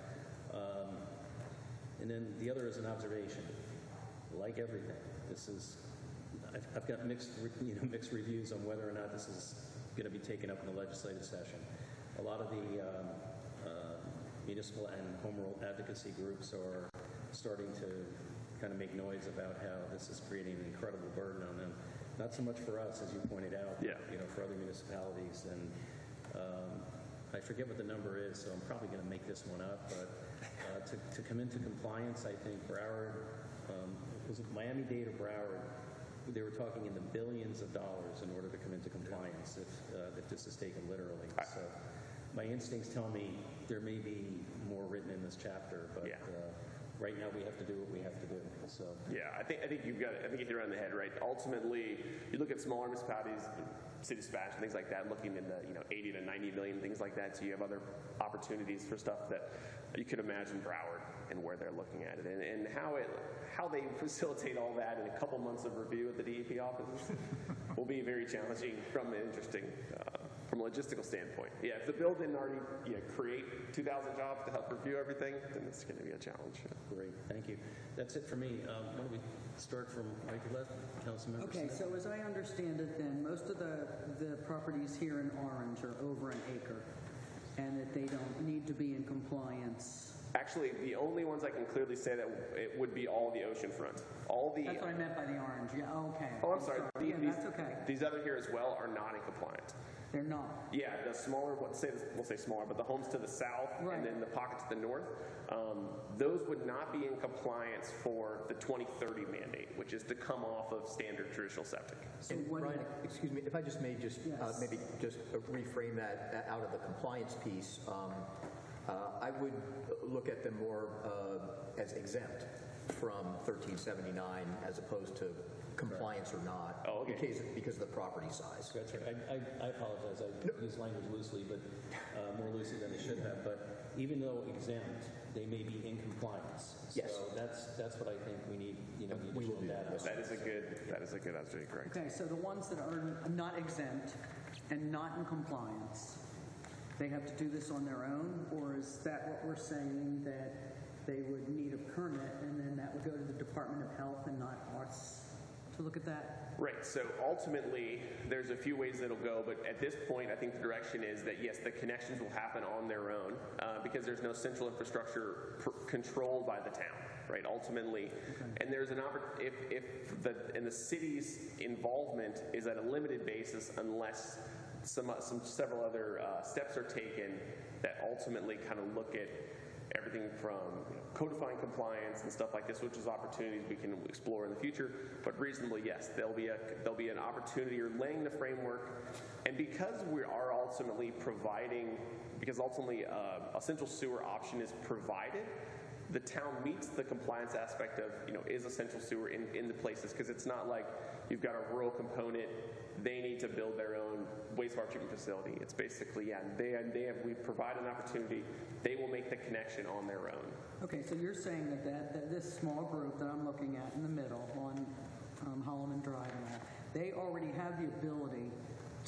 And then the other is an observation. Like everything, I've got mixed reviews on whether or not this is going to be taken up in the legislative session. A lot of the municipal and home rule advocacy groups are starting to kind of make noise about how this is creating an incredible burden on them. Not so much for us, as you pointed out, for other municipalities. And I forget what the number is, so I'm probably going to make this one up. But to come into compliance, I think Broward, was it Miami-Dade or Broward, they were talking in the billions of dollars in order to come into compliance if this is taken literally. So my instincts tell me there may be more written in this chapter, but right now we have to do what we have to do. So Yeah, I think you hit it on the head, right? Ultimately, you look at smaller municipalities, City of Sebastian, things like that, looking in the 80 to 90 million, things like that. So you have other opportunities for stuff that you could imagine Broward and where they're looking at it, and how they facilitate all that in a couple months of review at the DEP offices will be very challenging from an interesting. From a logistical standpoint. Yeah, if the bill didn't already create 2,000 jobs to help review everything, then it's going to be a challenge. great, thank you. That's it for me. Why don't we start from right to left, Councilmember Okay, Smith? so as I understand it then, most of the properties here in Orange are over an acre, and that they don't need to be in compliance. Actually, the only ones I can clearly say that it would be all the oceanfront. All the. That's what I meant by the orange, yeah, okay. Oh, I'm sorry. Yeah, that's okay. These other here as well are not in compliance. They're not. Yeah, the smaller, we'll say smaller, but the homes to the south Right. and then the pocket to the north, those would not be in compliance for the 2030 mandate, which is to come off of standard traditional septic. So And what, Ryan, excuse me, if I just may just Yes. maybe just reframe that out of the compliance piece, I would look at them more as exempt from 1379 as opposed to compliance or not, Oh, okay. because of the property size. That's right. I apologize. I used language loosely, but more loosely than I should have. But even though exempt, they may be in compliance. Yes. So that's what I think we need. The We will additional do data. that. That is a good, absolutely correct. okay, so the ones that are not exempt and not in compliance, they have to do this on their own, or is that what we're saying, that they would need a permit and then that would go to the Department of Health and not us to look at that? Right, so ultimately, there's a few ways that'll go, but at this point, I think the direction is that yes, the connections will happen on their own because there's no central infrastructure controlled by the town, right? Ultimately, and there's an opportunity, if the city's involvement is at a limited basis unless several other steps are taken that ultimately kind of look at everything from codifying compliance and stuff like this, which is opportunities we can explore in the future. But reasonably, yes, there'll be an opportunity or laying the framework. And because we are ultimately a central sewer option is provided, the town meets the compliance aspect of, is essential sewer in the places, because it's not like you've got a rural component, they need to build their own wastewater treatment facility. It's basically, we provide an opportunity, they will make the connection on their own. Okay, so you're saying that this small group that I'm looking at in the middle on Holloman Drive and all, they already have the ability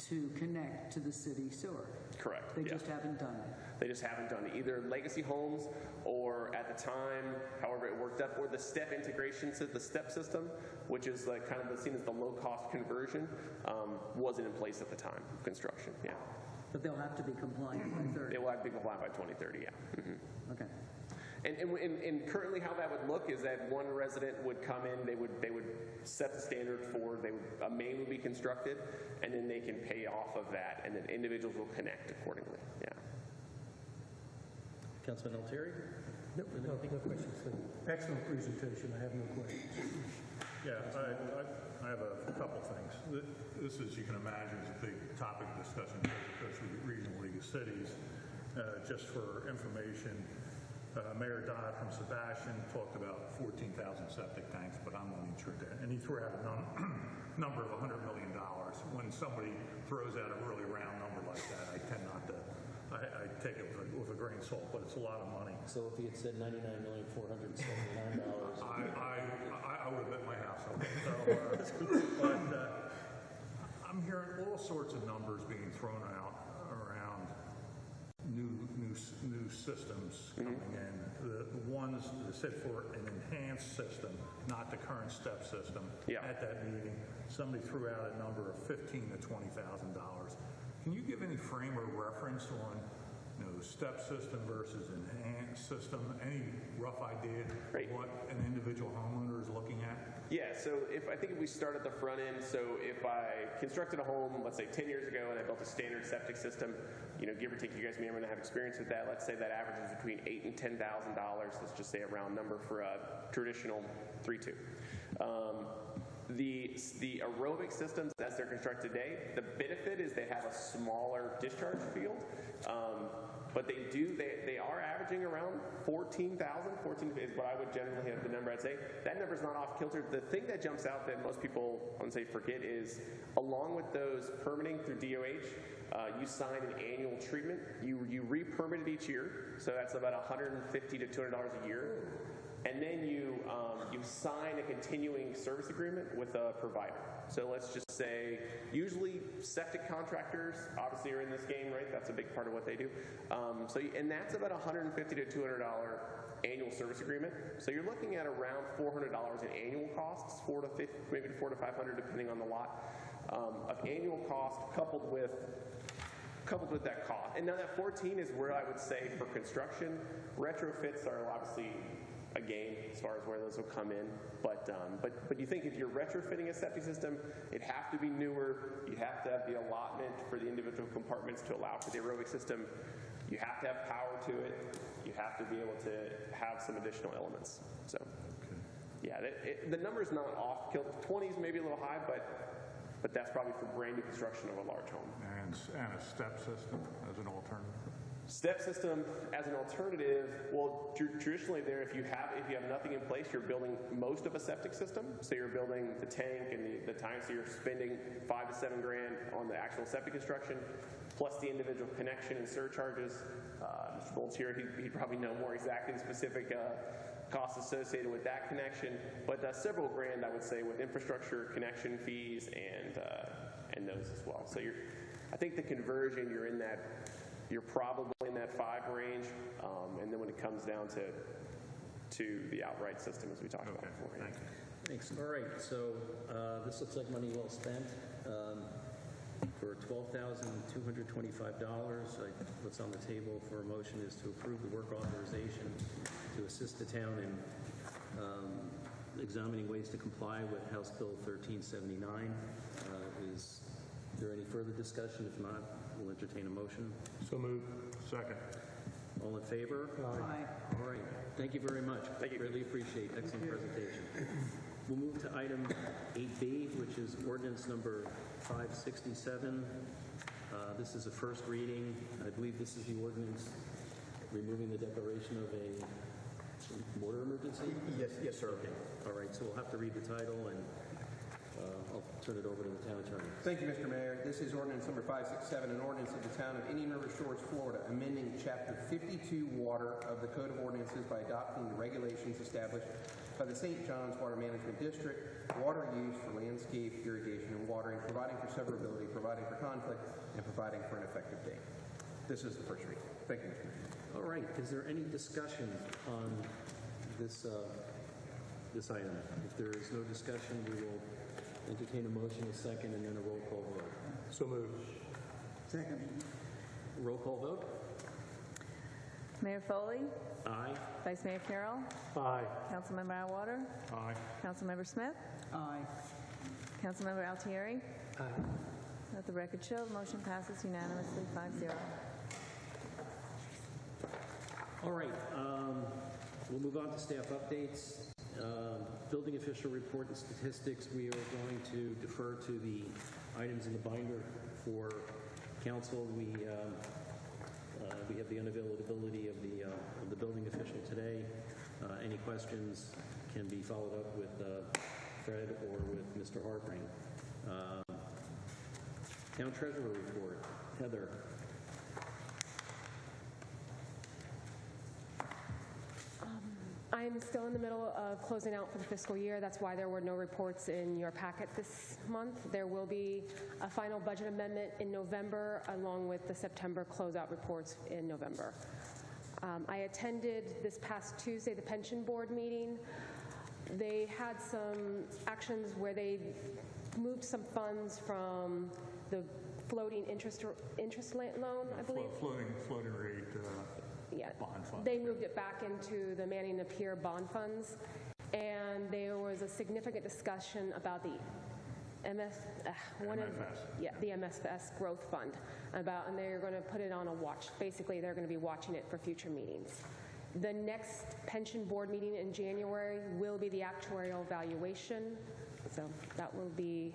to connect to the city sewer? Correct. They yeah. just haven't done it? They just haven't done it. Either legacy homes or at the time, however it worked up, or the step integration, the step system, which is like kind of seen as the low-cost conversion, wasn't in place at the time of construction. Yeah. But they'll have to be compliant by 30? They will have to be compliant by 2030, yeah. Mm-hmm. Okay. And currently how that would look is that one resident would come in, they would set the standard for, a main would be constructed, and then they can pay off of that, and then individuals will connect accordingly, yeah. Councilman Altieri? No questions. Excellent presentation. I have no questions. Yeah, I have a couple things. This, as you can imagine, is a big topic of discussion because of the Regional League of Cities. Just for information, Mayor Dodd from Sebastian talked about 14,000 septic tanks, but I'm only sure that, and he threw out a number of $100 million. When somebody throws out a really round number like that, I tend not to, I take it with a grain of salt, but it's a lot of money. So if he had said $99,479, I would have bet my house on it. So, but I'm hearing all sorts of numbers being thrown out around new systems coming in. The ones that said for an enhanced system, not the current step system. Yeah. At that meeting, somebody threw out a number of $15,000 to $20,000. Can you give any frame of reference on step system versus enhanced system? Any rough idea Right. what an individual homeowner is looking at? Yeah, so I think if we start at the front end, so if I constructed a home, let's say 10 years ago, and I built a standard septic system, give or take, you guys may or may not have experience with that. Let's say that averages between $8,000 and $10,000. Let's just say a round number for a traditional 3.2. The aerobic systems, as they're constructed today, the benefit is they have a smaller discharge field, but they are averaging around 14,000. 14 is what I would generally have the number I'd say. That number's not off kilter. The thing that jumps out that most people, I wouldn't say forget, is along with those permitting through DOH, you sign an annual treatment. You re-permit it each year, so that's about $150 to $200 a year. And then you sign a continuing service agreement with a provider. So let's just say, usually septic contractors obviously are in this game, right? That's a big part of what they do. And that's about $150 to $200 annual service agreement. So you're looking at around $400 in annual costs, maybe $400 to $500 depending on the lot of annual cost coupled with that cost. And now that 14 is where I would say for construction, retrofits are obviously a game as far as where those will come in. But you think if you're retrofitting a septic system, it'd have to be newer. You have to have the allotment for the individual compartments to allow for the aerobic system. You have to have power to it. You have to be able to have some additional elements. So, yeah, the number's not off. 20 is maybe a little high, but that's probably for brand new construction of a large home. And a step system as an alternative? Step system as an alternative, well, traditionally there, if you have nothing in place, you're building most of a septic system. So you're building the tank and the time, so you're spending $5 to $7 grand on the actual septic construction, plus the individual connection and surcharges. Mr. Bolt's here, he'd probably know more exactly the specific costs associated with that connection, but several grand, I would say, with infrastructure, connection fees, and those as well. So I think the conversion, you're probably in that 5 range, and then when it comes down to the outright system, as we talked about before. Thanks. All right, so this looks like money well spent. For $12,225, what's on the table for a motion is to approve the work authorization to assist the town in examining ways to comply with House Bill 1379. Is there any further discussion? If not, we'll entertain a motion. So moved. Second. All in favor? Aye. All right. Thank you very much. Thank you. Greatly appreciate it. Excellent presentation. We'll move to item 8B, which is ordinance number 567. This is a first reading. I believe this is the ordinance removing the declaration of a water emergency? Yes, sir. Okay. All right, so we'll have to read the title, and I'll turn it over to the town attorney. Thank you, Mr. Mayor. This is ordinance number 567, an ordinance of the town of Indian River Shores, Florida, amending Chapter 52 Water of the Code of Ordinances by adopting the regulations established by the St. John's Water Management District, water use for landscape, irrigation, and watering, providing for severability, providing for conflict, and providing for an effective date. This is the first reading. Thank you, Mr. Mayor. All right, is there any discussion on this item? If there is no discussion, we will entertain a motion, a second, and then a roll call vote. So moved. Second. Roll call vote? Mayor Foley? Aye. Vice Mayor Carroll? Aye. Councilmember Atwater? Aye. Councilmember Smith? Aye. Councilmember Altieri? Aye. Let the record show, the motion passes unanimously, 5-0. All right, we'll move on to staff updates. Building official report and statistics, we are going to defer to the items in the binder for council. We have the unavailability of the building official today. Any questions can be followed up with Fred or with Mr. Harpring. Town treasurer report, Heather. I'm still in the middle of closing out for the fiscal year. That's why there were no reports in your packet this month. There will be a final budget amendment in November, along with the September closeout reports in November. I attended this past Tuesday the pension board meeting. They had some actions where they moved some funds from the floating interest loan, I believe. Floating rate Yeah, bond fund. they moved it back into the Manning the Pier bond funds, and there was a significant discussion about the the MFS growth fund, and they're going to put it on a watch. Basically, they're going to be watching it for future meetings. The next pension board meeting in January will be the actuarial valuation So that will be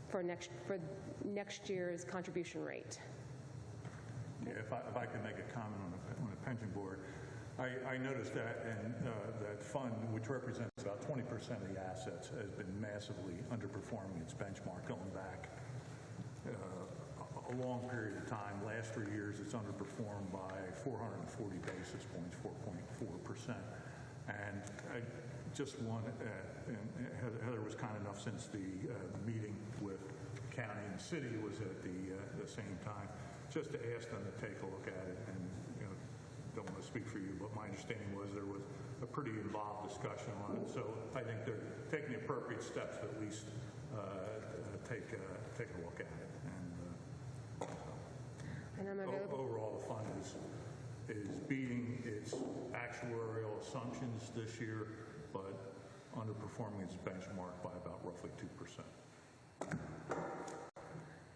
for next year's contribution rate. Yeah, if I could make a comment on the pension board, I noticed that that fund, which represents about 20% of the assets, has been massively underperforming its benchmark going back a long period of time. Last 3 years, it's underperformed by 440 basis points, 4.4%. And I just want, and Heather was kind enough, since the meeting with county and city was at the same time, just to ask them to take a look at it. And don't want to speak for you, but my understanding was there was a pretty involved discussion on it. So I think they're taking the appropriate steps to at least take a look at it. And I'm available. Overall, the fund is beating its actuarial assumptions this year, but underperforming its benchmark by about roughly 2%.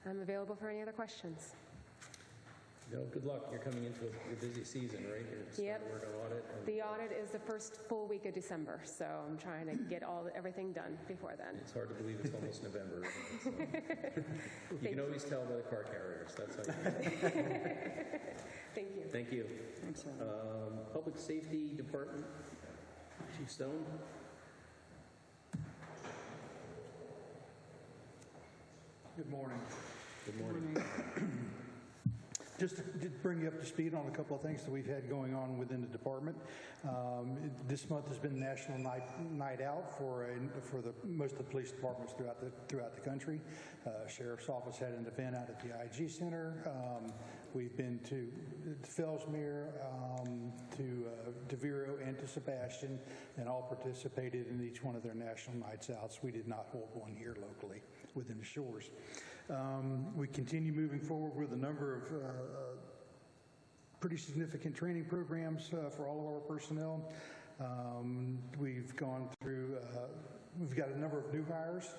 I'm available for any other questions. No, good luck. You're coming into a busy season, right? You're starting to work on audit. The audit is the first full week of December, so I'm trying to get everything done before then. It's hard to believe it's almost November. Isn't it? So, you can always tell by the car carriers. That's how you Thank you. Thank you. Thanks, Alan. Public Safety Department, Chief Stone. Good morning. Good morning. Just to bring you up to speed on a couple of things that we've had going on within the department. This month has been National Night Out for most of the police departments throughout the country. Sheriff's Office had an event out at the IG Center. We've been to Fellsmere, to DeVero, and to Sebastian, and all participated in each one of their national nights outs. We did not hold one here locally within the shores. We continue moving forward with a number of pretty significant training programs for all of our personnel. We've gone through, we've got a number of new hires,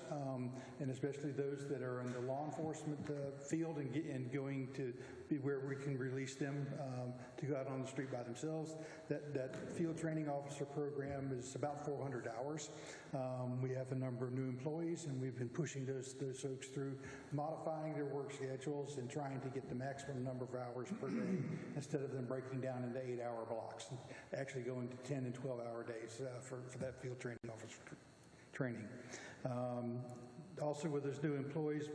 and especially those that are in the law enforcement field and going to be where we can release them to go out on the street by themselves. That field training officer program is about 400 hours. We have a number of new employees, and we've been pushing those folks through modifying their work schedules and trying to get the maximum number of hours per day instead of them breaking down into 8-hour blocks, actually going to 10 and 12-hour days for that field training officer training. Also, with those new employees,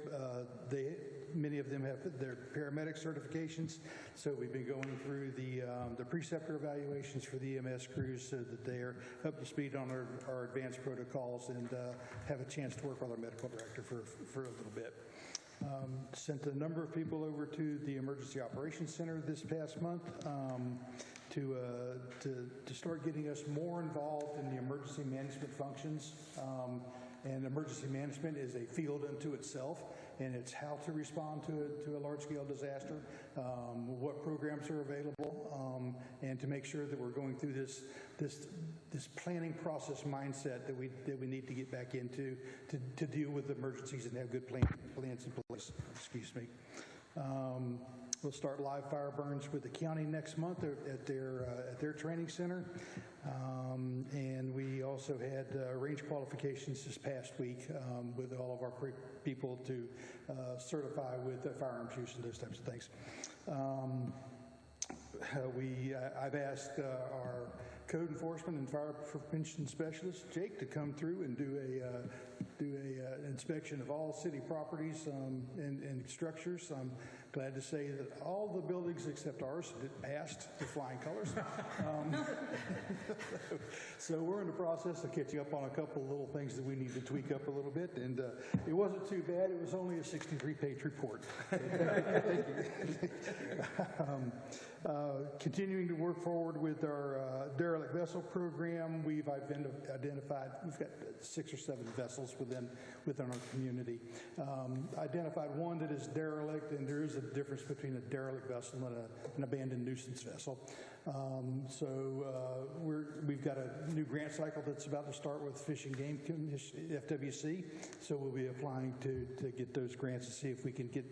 many of them have their paramedic certifications, so we've been going through the preceptor evaluations for the EMS crews so that they are up to speed on our advanced protocols and have a chance to work with our medical director for a little bit. Sent a number of people over to the Emergency Operations Center this past month to start getting us more involved in the emergency management functions. And emergency management is a field unto itself, and it's how to respond to a large-scale disaster, what programs are available, and to make sure that we're going through this planning process mindset that we need to get back into to deal with emergencies and have good plans in place. Excuse me. We'll start live fire burns with the county next month at their training center. And we also had range qualifications this past week with all of our people to certify with firearms use and those types of things. I've asked our code enforcement and fire prevention specialist, Jake, to come through and do an inspection of all city properties and structures. I'm glad to say that all the buildings except ours passed with flying colors. So we're in the process of catching up on a couple of little things that we need to tweak up a little bit, and it wasn't too bad. It was only a 63-page report. Thank you. Continuing to work forward with our derelict vessel program, we've identified, we've got 6 or 7 vessels within our community. Identified one that is derelict, and there is a difference between a derelict vessel and an abandoned nuisance vessel. We've got a new grant cycle that's about to start with Fish and Game Commission, FWC, so we'll be applying to get those grants to see if we can get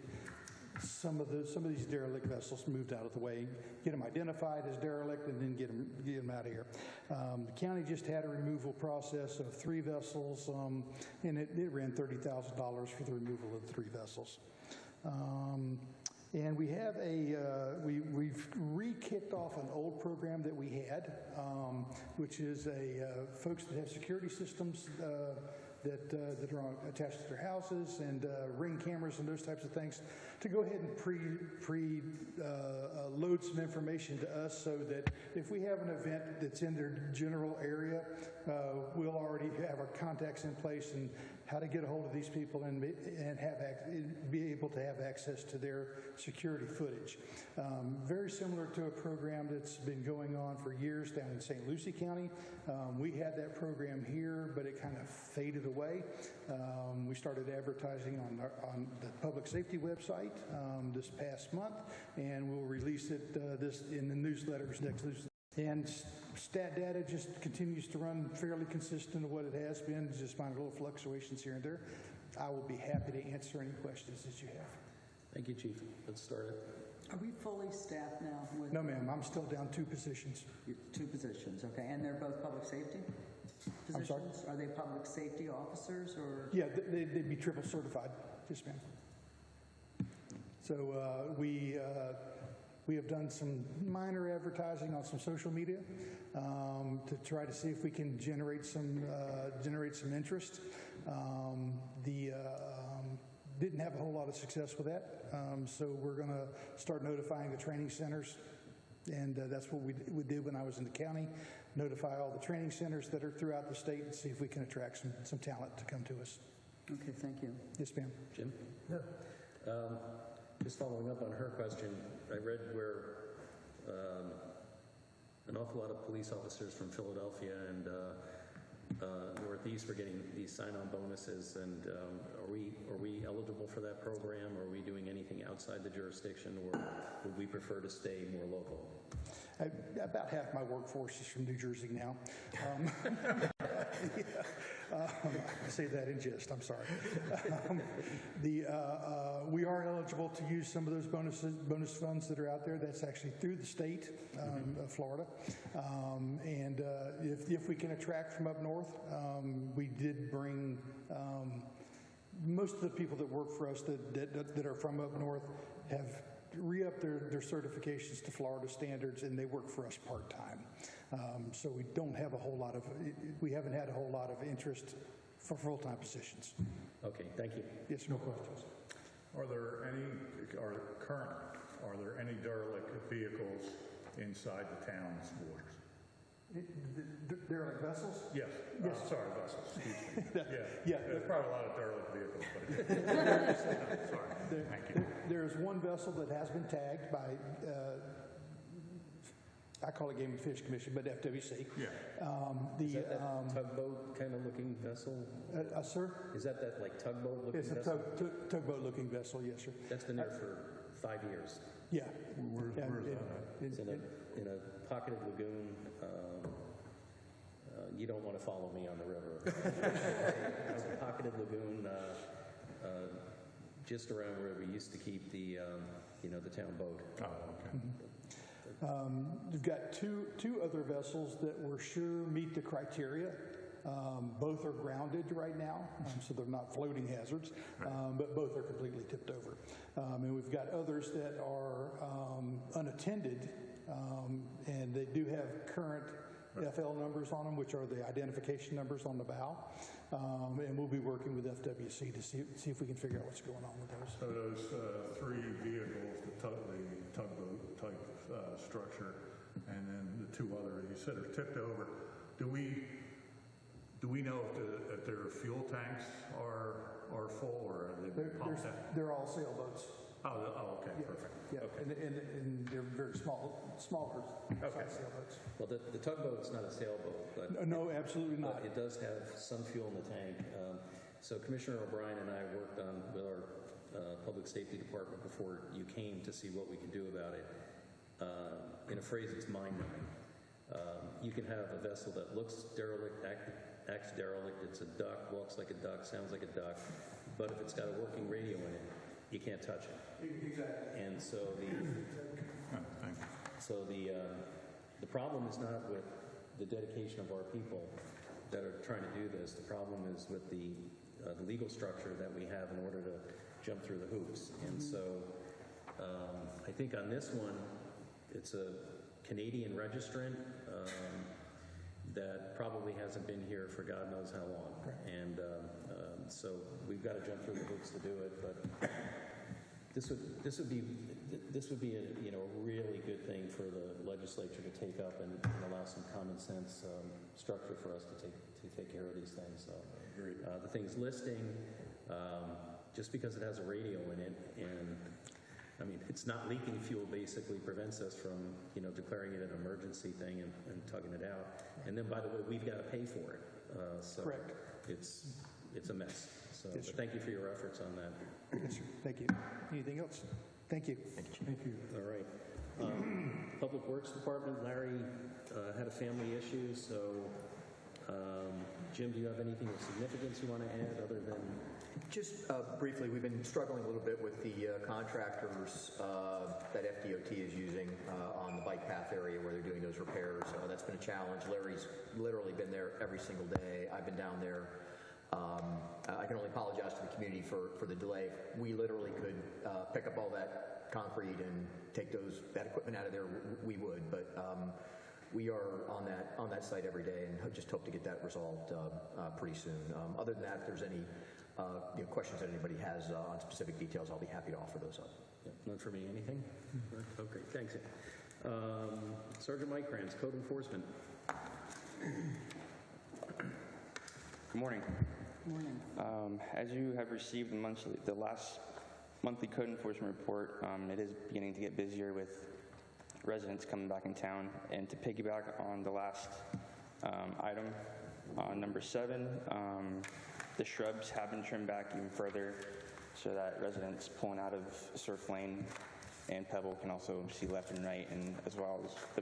some of these derelict vessels moved out of the way, get them identified as derelict, and then get them out of here. The county just had a removal process of 3 vessels, and it ran $30,000 for the removal of the 3 vessels. And we have we've re-kicked off an old program that we had, which is folks that have security systems that are attached to their houses and Ring cameras and those types of things, to go ahead and load some information to us, so that if we have an event that's in their general area, we'll already have our contacts in place and how to get a hold of these people and be able to have access to their security footage. Very similar to a program that's been going on for years down in St. Lucie County. We had that program here, but it kind of faded away. We started advertising on the public safety website this past month, and we'll release it this in the newsletters next newsletter. And stat data just continues to run fairly consistent to what it has been, just find little fluctuations here and there. I will be happy to answer any questions that you have. Thank you, Chief. Let's start it. Are we fully staffed now? No, ma'am, I'm still down 2 positions. 2 positions, okay. And they're both public safety positions? I'm sorry? Are they public safety officers or? Yeah, they'd be triple certified. Yes, ma'am. So we have done some minor advertising on some social media to try to see if we can generate some interest. Didn't have a whole lot of success with that, so we're going to start notifying the training centers, and that's what we did when I was in the county. Notify all the training centers that are throughout the state and see if we can attract some talent to come to us. Okay, thank you. Yes, ma'am. Jim? No. Just following up on her question, I read where an awful lot of police officers from Philadelphia and Northeast were getting these sign-on bonuses, and are we eligible for that program? Are we doing anything outside the jurisdiction, or would we prefer to stay more local? About half my workforce is from New Jersey now. I say that in jest, I'm sorry. We are eligible to use some of those bonus funds that are out there. That's actually through the state of Florida. And if we can attract from up north, we did bring most of the people that work for us that are from up north have re-upped their certifications to Florida standards, and they work for us part-time. So we haven't had a whole lot of interest for full-time positions. Okay, thank you. Yes, no questions. Are there any derelict vehicles inside the town's borders? Derelict vessels? Yes. Yes. Sorry, vessels. Excuse me. Yeah. There's probably a lot of derelict vehicles, but sorry. Thank you. There's one vessel that has been tagged by, I call it Game and Fish Commission, but FWC. Yeah. Is that tugboat kind of looking vessel? Sir? Is that like tugboat looking vessel? It's a tugboat looking vessel, yes, sir. That's been there for 5 years. Yeah. Where's that? It's in a pocketed lagoon. You don't want to follow me on the river. It's a pocketed lagoon just around where we used to keep the town boat. Oh, okay. We've got two other vessels that we're sure meet the criteria. Both are grounded right now, so they're not floating hazards, but both are completely tipped over. And we've got others that are unattended, and they do have current FL numbers on them, which are the identification numbers on the bow. And we'll be working with FWC to see if we can figure out what's going on with those. So those 3 vehicles, the tugboat type structure, and then the 2 other you said are tipped over. Do we know if their fuel tanks are full, or are they pumped out? They're all sailboats. Oh, okay, Yeah, perfect. yeah, Okay. and they're very smaller Okay. sailboats. Well, the tugboat's not a sailboat, but No, absolutely not. but it does have some fuel in the tank. So Commissioner O'Brien and I worked on with our public safety department before you came to see what we could do about it. In a phrase, it's mind-numbing. You can have a vessel that looks derelict, acts derelict, it's a duck, walks like a duck, sounds like a duck, but if it's got a working radio in it, you can't touch it. Exactly. And so Thank you. the problem is not with the dedication of our people that are trying to do this. The problem is with the legal structure that we have in order to jump through the hoops. And so I think on this one, it's a Canadian registrant that probably hasn't been here for God knows how long. And so we've got to jump through the hoops to do it. But this would be a really good thing for the legislature to take up and allow some common sense structure for us to take care of these things. So the thing's listing, just because it has a radio in it, and I mean, it's not leaking fuel basically prevents us from, declaring it an emergency thing and tugging it out. And then, by the way, we've got to pay for it. So Correct. It's a mess. So Yes, sir. but thank you for your efforts on that. Yes, sir. Thank you. Anything else? Thank you. Thank you. All right. Public Works Department, Larry had a family issue, so Jim, do you have anything of significance you want to add other than? Just briefly, we've been struggling a little bit with the contractors that FDOT is using on the bike path area where they're doing those repairs. That's been a challenge. Larry's literally been there every single day. I've been down there. I can only apologize to the community for the delay. We literally could pick up all that concrete and take that equipment out of there. We would, but we are on that site every day and just hope to get that resolved pretty soon. Other than that, if there's any questions that anybody has on specific details, I'll be happy to offer those up. Yeah, none for me. Anything? Okay, thanks. Sergeant Mike Kranz, Code Enforcement. Good morning. Morning. As you have received the last monthly code enforcement report, it is beginning to get busier with residents coming back in town. And to piggyback on the last item, number 7, the shrubs have been trimmed back even further so that residents pulling out of Surf Lane and Pebble can also see left and right, and as well as the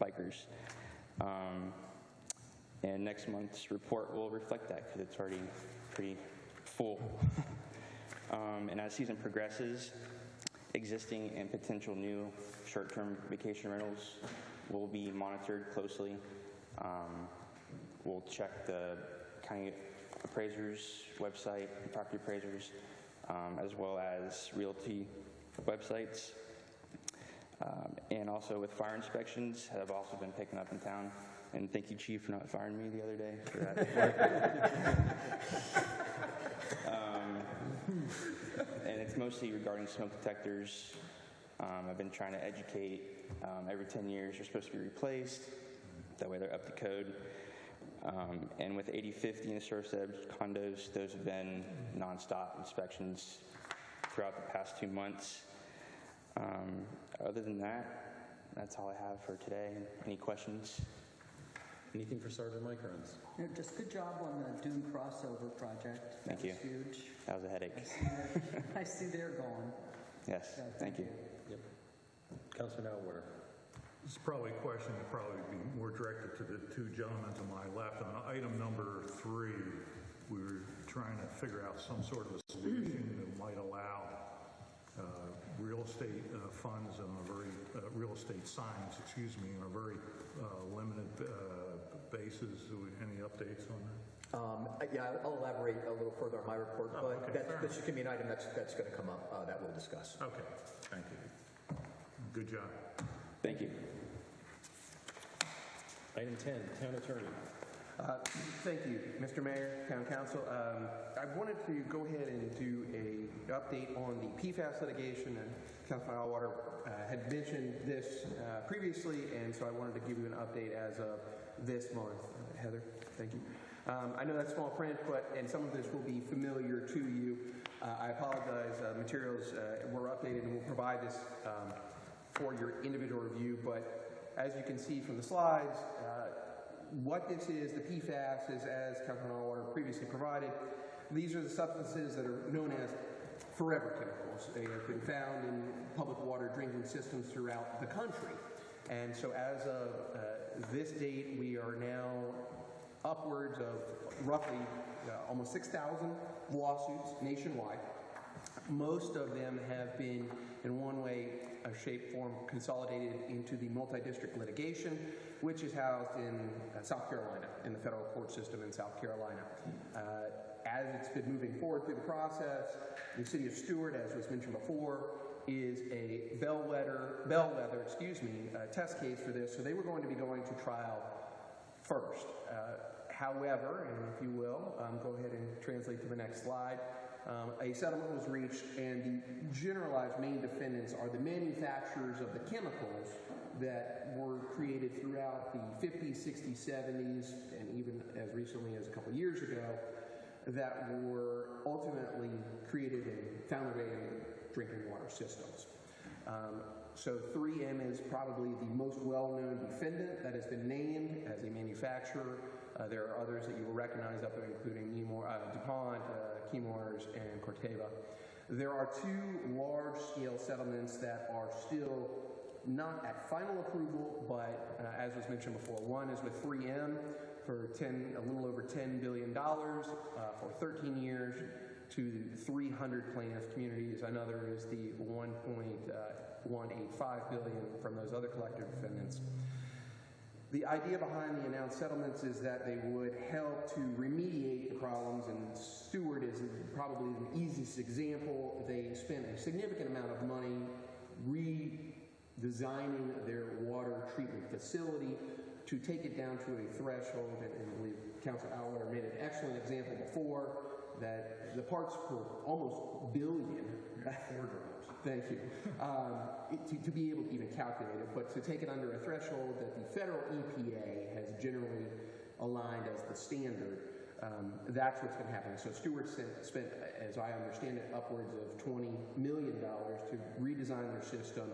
bikers. And next month's report will reflect that because it's already pretty full. And as season progresses, existing and potential new short-term vacation rentals will be monitored closely. We'll check the county appraisers' website, property appraisers, as well as realty websites. And also with fire inspections have also been picking up in town. And thank you, Chief, for not firing me the other day for that. And it's mostly regarding smoke detectors. I've been trying to educate. Every 10 years, they're supposed to be replaced. That way they're up to code. And with 8050 and the Surfside condos, those have been nonstop inspections throughout the past 2 months. Other than that, that's all I have for today. Any questions? Anything for Sergeant Mike Kranz? Just good job on the Dune crossover project. Thank you. That was huge. That was a headache. I see they're going. Yes, thank you. Yep. Councilor Nowhere. This is probably a question that probably be more directed to the two gentlemen to my left. On item number 3, we were trying to figure out some sort of a solution that might allow real estate funds on a very real estate signs, on a very limited basis. Any updates on that? Yeah, I'll elaborate a little further on my report, but okay, that's just going to be an item that's going to come up that we'll discuss. Okay, thank you. Good job. Thank you. Item 10, Town Attorney. Thank you, Mr. Mayor, Town Council. I wanted to go ahead and do an update on the PFAS litigation, and Councilman Allwater had mentioned this previously, and so I wanted to give you an update as of this month. Heather, thank you. I know that's small print, and some of this will be familiar to you. I apologize. Materials were updated, and we'll provide this for your individual review, but as you can see from the slides, what this is, the PFAS, is as Councilman Allwater previously provided. These are the substances that are known as forever chemicals. They have been found in public water drinking systems throughout the country. And so as of this date, we are now upwards of roughly almost 6,000 lawsuits nationwide Most of them have been, in one way, shape, form, consolidated into the multi-district litigation, which is housed in South Carolina, in the federal court system in South Carolina. As it's been moving forward through the process, the city of Stuart, as was mentioned before, is a bellwether test case for this. So they were going to be going to trial first. However, and if you will, go ahead and translate to the next slide. A settlement was reached, and the generalized main defendants are the manufacturers of the chemicals that were created throughout the 50s, 60s, 70s, and even as recently as a couple years ago, that were ultimately created and found their way in drinking water systems. So 3M is probably the most well-known defendant that has been named as a manufacturer. There are others that you will recognize up there, including DuPont, Chemours, and Corteva. There are two large-scale settlements that are still not at final approval, but as was mentioned before, one is with 3M for a little over $10 billion for 13 years to 300 plaintiff communities. Another is the $1.185 billion from those other collective defendants. The idea behind the announced settlements is that they would help to remediate the problems, and Stuart is probably the easiest example. They spent a significant amount of money redesigning their water treatment facility to take it down to a threshold, and I believe Councilor Auer made an excellent example before, that the parts per almost billion, thank you, to be able to even calculate it, but to take it under a threshold that the federal EPA has generally aligned as the standard, that's what's been happening. So Stuart spent, as I understand it, upwards of $20 million to redesign their system,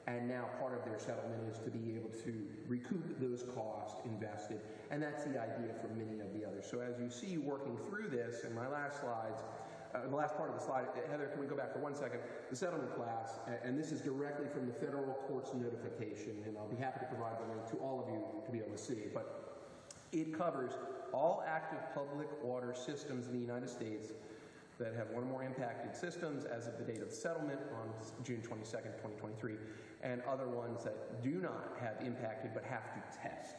and now part of their settlement is to be able to recoup those costs invested, and that's the idea for many of the others. So as you see working through this, in my last slides, the last part of the slide, Heather, can we go back for 1 second? The settlement class, and this is directly from the federal court's notification, and I'll be happy to provide the link to all of you to be able to see, but it covers all active public water systems in the United States that have one or more impacted systems as of the date of the settlement on June 22nd, 2023, and other ones that do not have impacted but have to test.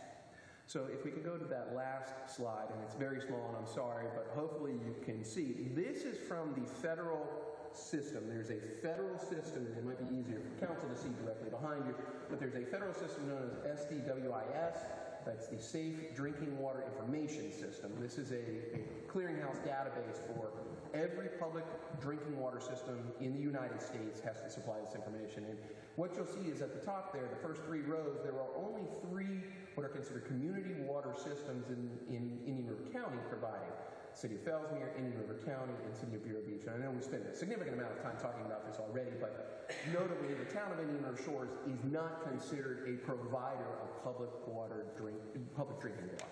So if we could go to that last slide, and it's very small and I'm sorry, but hopefully you can see. This is from the federal system. There's a federal system, and it might be easier for council to see directly behind you, but there's a federal system known as SDWIS. That's the Safe Drinking Water Information System. This is a clearinghouse database for every public drinking water system in the United States has to supply this information. And what you'll see is at the top there, the first 3 rows, there are only 3 what are considered community water systems in Indian River County providing. City of Fellsmere, Indian River County, and City of Vero Beach. And I know we spent a significant amount of time talking about this already, but notably the town of Indian River Shores is not considered a provider of public drinking water.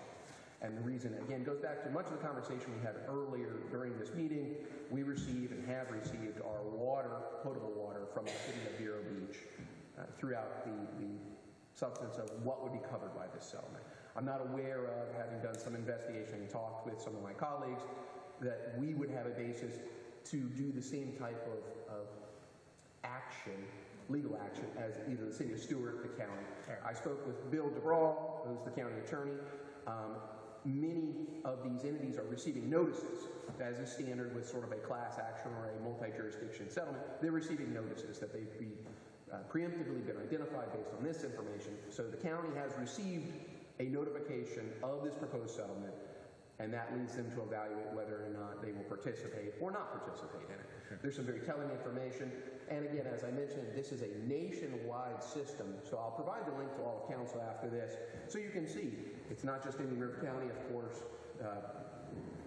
And the reason, again, goes back to much of the conversation we had earlier during this meeting. We receive and have received our potable water from the City of Vero Beach throughout the substance of what would be covered by this settlement. I'm not aware of, having done some investigation and talked with some of my colleagues, that we would have a basis to do the same type of action, legal action, as either the City of Stuart or the county. I spoke with Bill DeBraw, who's the county attorney. Many of these entities are receiving notices, as is standard with sort of a class action or a multi-jurisdiction settlement. They're receiving notices that they've preemptively been identified based on this information. So the county has received a notification of this proposed settlement, and that leads them to evaluate whether or not they will participate or not participate in it. There's some very telling information, and again, as I mentioned, this is a nationwide system, so I'll provide the link to all of council after this, so you can see it's not just in River County, of course,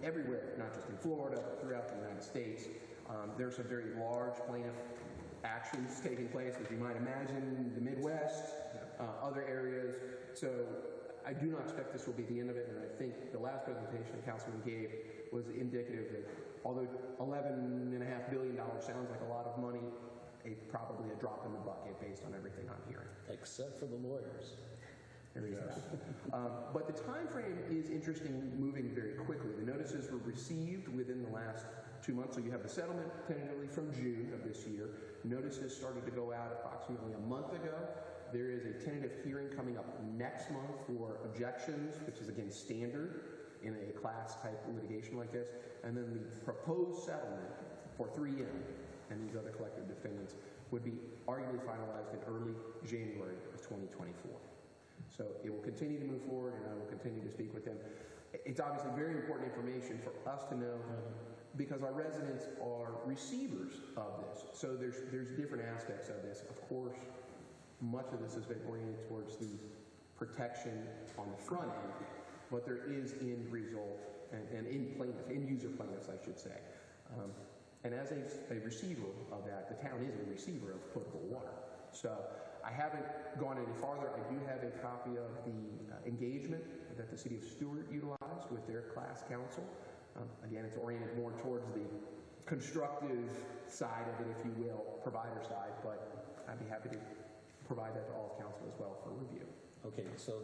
everywhere, not just in Florida, but throughout the United States. There's some very large plaintiff actions taking place, as you might imagine, the Midwest, other areas. So I do not expect this will be the end of it, and I think the last presentation the councilman gave was indicative that although $11.5 billion sounds like a lot of money, it's probably a drop in the bucket based on everything I'm hearing. Except for the lawyers. There is that. But the time frame is interesting, moving very quickly. The notices were received within the last 2 months. So you have the settlement tentatively from June of this year. Notices started to go out approximately a month ago. There is a tentative hearing coming up next month for objections, which is again standard in a class type litigation like this. And then the proposed settlement for 3M and these other collective defendants would be arguably finalized in early January of 2024. So it will continue to move forward, and I will continue to speak with them. It's obviously very important information for us to know because our residents are receivers of this. So there's different aspects of this. Of course, much of this has been oriented towards the protection on the front end, but there is end result and end user plaintiffs, I should say. And as a receiver of that, the town is a receiver of potable water. So I haven't gone any farther. I do have a copy of the engagement that the city of Stewart utilized with their class council. Again, it's oriented more towards the constructive side of it, if you will, provider side, but I'd be happy to provide that to all of council as well for review. Okay, so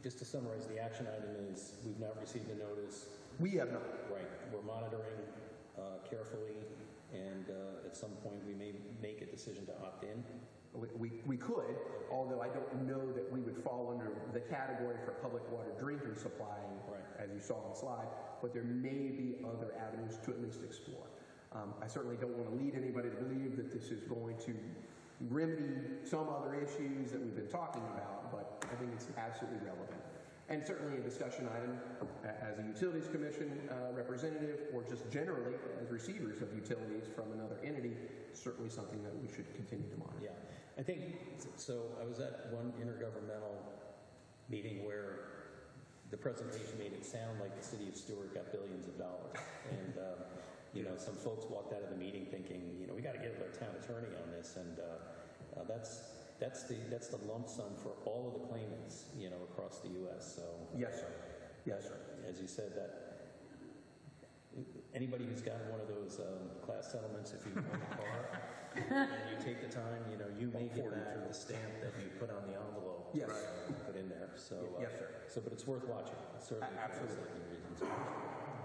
just to summarize, the action item is we've not received a notice. We have not. Right. We're monitoring carefully, and at some point we may make a decision to opt in. We could, although I don't know that we would fall under the category for public water drinking supplying, as you saw on the slide, but there may be other avenues to at least explore. I certainly don't want to lead anybody to believe that this is going to remedy some other issues that we've been talking about, but I think it's absolutely relevant. And certainly a discussion item as a Utilities Commission representative, or just generally as receivers of utilities from another entity, certainly something that we should continue to monitor. Yeah, I think, so I was at one intergovernmental meeting where the presentation made it sound like the city of Stewart got billions of dollars. And, you know, some folks walked out of the meeting thinking, you know, we got to get with our town attorney on this. And that's the lump sum for all of the claimants, you know, across the U.S. So yes, sir. Yes, sir. As you said, that anybody who's got one of those class settlements, if you own a car and you take the time, you know, you may get back the stamp that you put on the envelope. Yes. Put in there. So yes, sir. So, but it's worth watching. Certainly. Absolutely. Reasons.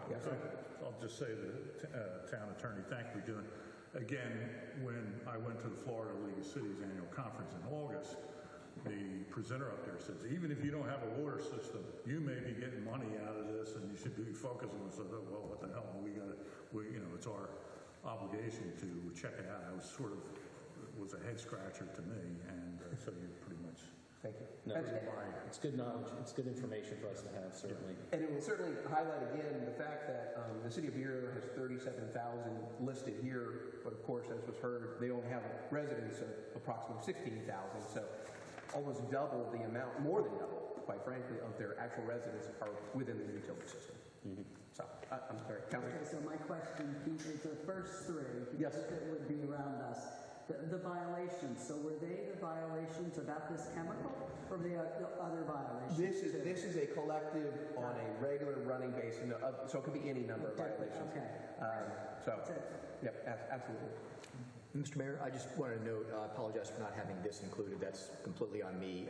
Yes, sir. I'll just say to the town attorney, thank you for doing. Again, when I went to the Florida League of Cities annual conference in August, the presenter up there says, even if you don't have a water system, you may be getting money out of this, and you should be focusing on. So, well, what the hell? You know, it's our obligation to check it out. It was a head scratcher to me, and so you pretty much. Thank you. No, it's good knowledge. It's good information for us to have, certainly. And it will certainly highlight again the fact that the city of Beer has 37,000 listed here, but of course, as was heard, they only have residents of approximately 16,000. So almost double the amount, more than double, quite frankly, of their actual residents are within the utility system. Mm-hmm. So I'm sorry. Okay, so my question, Pete, is the first three. Yes. That would be around us. The violations, so were they the violations about this chemical, or the other violations? This is a collective on a regular running basis, so it could be any number of violations. Okay. Yep, absolutely. Mr. Mayor, I just wanted to note, I apologize for not having this included. That's completely on me.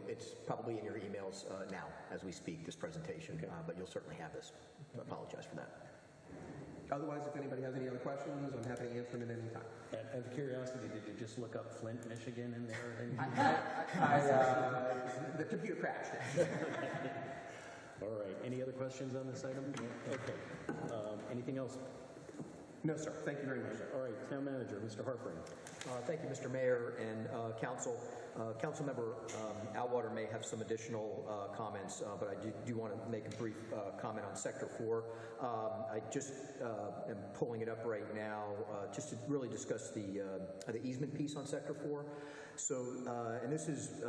It's probably in your emails now as we speak, this presentation, but you'll certainly have this. I apologize for that. Otherwise, if anybody has any other questions, I'm happy to answer them at any time. Out of curiosity, did you just look up Flint, Michigan in there? The computer crashed. All right. Any other questions on this item? Okay. Anything else? No, sir. Thank you very much. All right. Town Manager, Mr. Harpring. Thank you, Mr. Mayor and Council. Councilmember Atwater may have some additional comments, but I do want to make a brief comment on Sector 4. I just am pulling it up right now just to really discuss the easement piece on Sector 4. So, and this is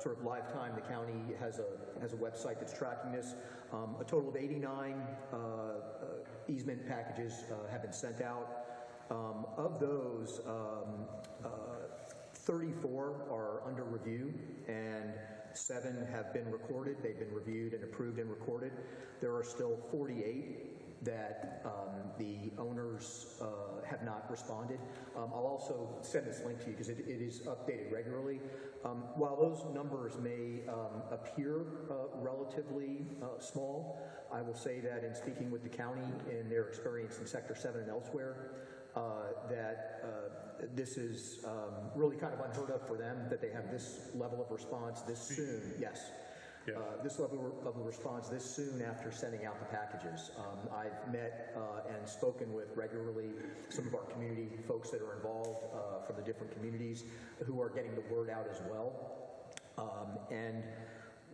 sort of live time. The county has a website that's tracking this. A total of 89 easement packages have been sent out. Of those, 34 are under review, and 7 have been recorded. They've been reviewed and approved and recorded. There are still 48 that the owners have not responded. I'll also send this link to you because it is updated regularly. While those numbers may appear relatively small, I will say that in speaking with the county in their experience in Sector 7 and elsewhere, that this is really kind of unheard of for them, that they have this level of response this soon. Yes. This level of response this soon after sending out the packages. I've met and spoken with regularly some of our community folks that are involved from the different communities who are getting the word out as well. And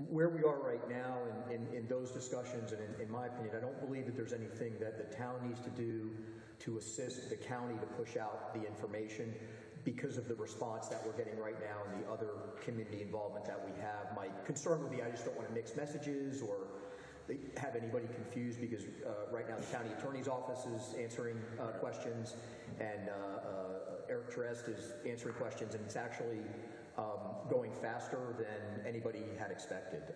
where we are right now in those discussions, and in my opinion, I don't believe that there's anything that the town needs to do to assist the county to push out the information because of the response that we're getting right now and the other community involvement that we have. My concern would be I just don't want to mix messages or have anybody confused because right now the county attorney's office is answering questions and Eric Terest is answering questions, and it's actually going faster than anybody had expected.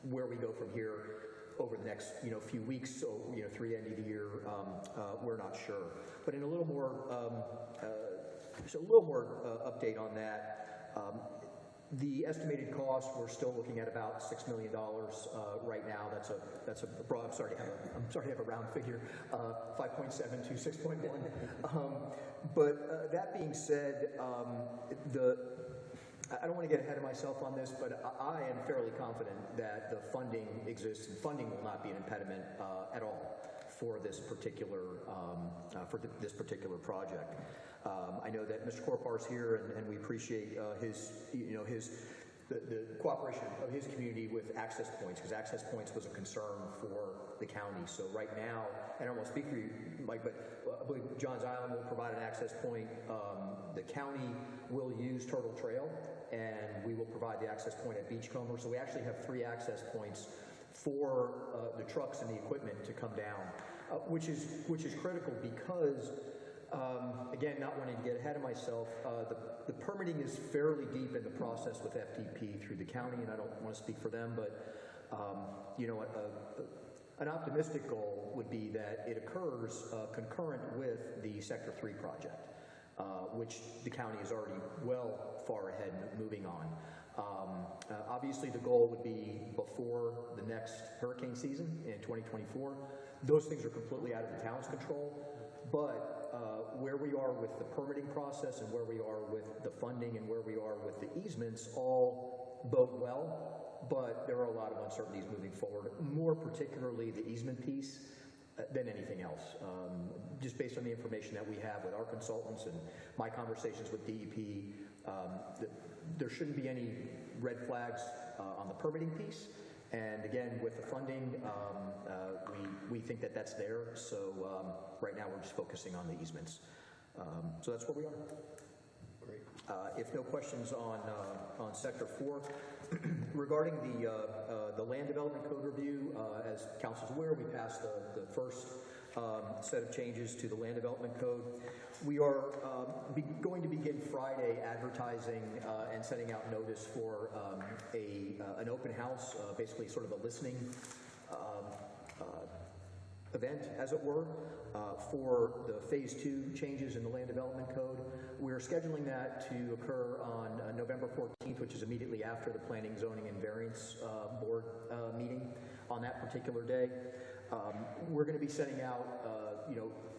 Where we go from here over the next few weeks, so through the end of the year, we're not sure. But in a little more update on that. The estimated cost, we're still looking at about $6 million right now. That's a broad. I'm sorry to have a round figure, 5.7 to 6.1. But that being said, I don't want to get ahead of myself on this, but I am fairly confident that the funding exists, and funding will not be an impediment at all for this particular project. I know that Mr. Korpar is here, and we appreciate the cooperation of his community with access points, because access points was a concern for the county. So right now, and I don't want to speak for you, Mike, but I believe Johns Island will provide an access point. The county will use Turtle Trail, and we will provide the access point at Beachcomber. So we actually have 3 access points for the trucks and the equipment to come down, which is critical because, again, not wanting to get ahead of myself, the permitting is fairly deep in the process with FDP through the county, and I don't want to speak for them, but an optimistic goal would be that it occurs concurrent with the Sector 3 project, which the county is already well far ahead moving on. Obviously, the goal would be before the next hurricane season in 2024. Those things are completely out of the town's control, but where we are with the permitting process and where we are with the funding and where we are with the easements all bode well, but there are a lot of uncertainties moving forward, more particularly the easement piece than anything else. Just based on the information that we have with our consultants and my conversations with DEP, there shouldn't be any red flags on the permitting piece. And again, with the funding, we think that that's there. So right now we're just focusing on the easements. So that's where we are. Great. If no questions on Sector 4, regarding the Land Development Code review, as Council's aware, we passed the first set of changes to the Land Development Code. We are going to begin Friday advertising and sending out notice for an open house, basically sort of a listening event, as it were, for the Phase 2 changes in the Land Development Code. We're scheduling that to occur on November 14th, which is immediately after the Planning, Zoning, and Variance Board meeting on that particular day. We're going to be sending out,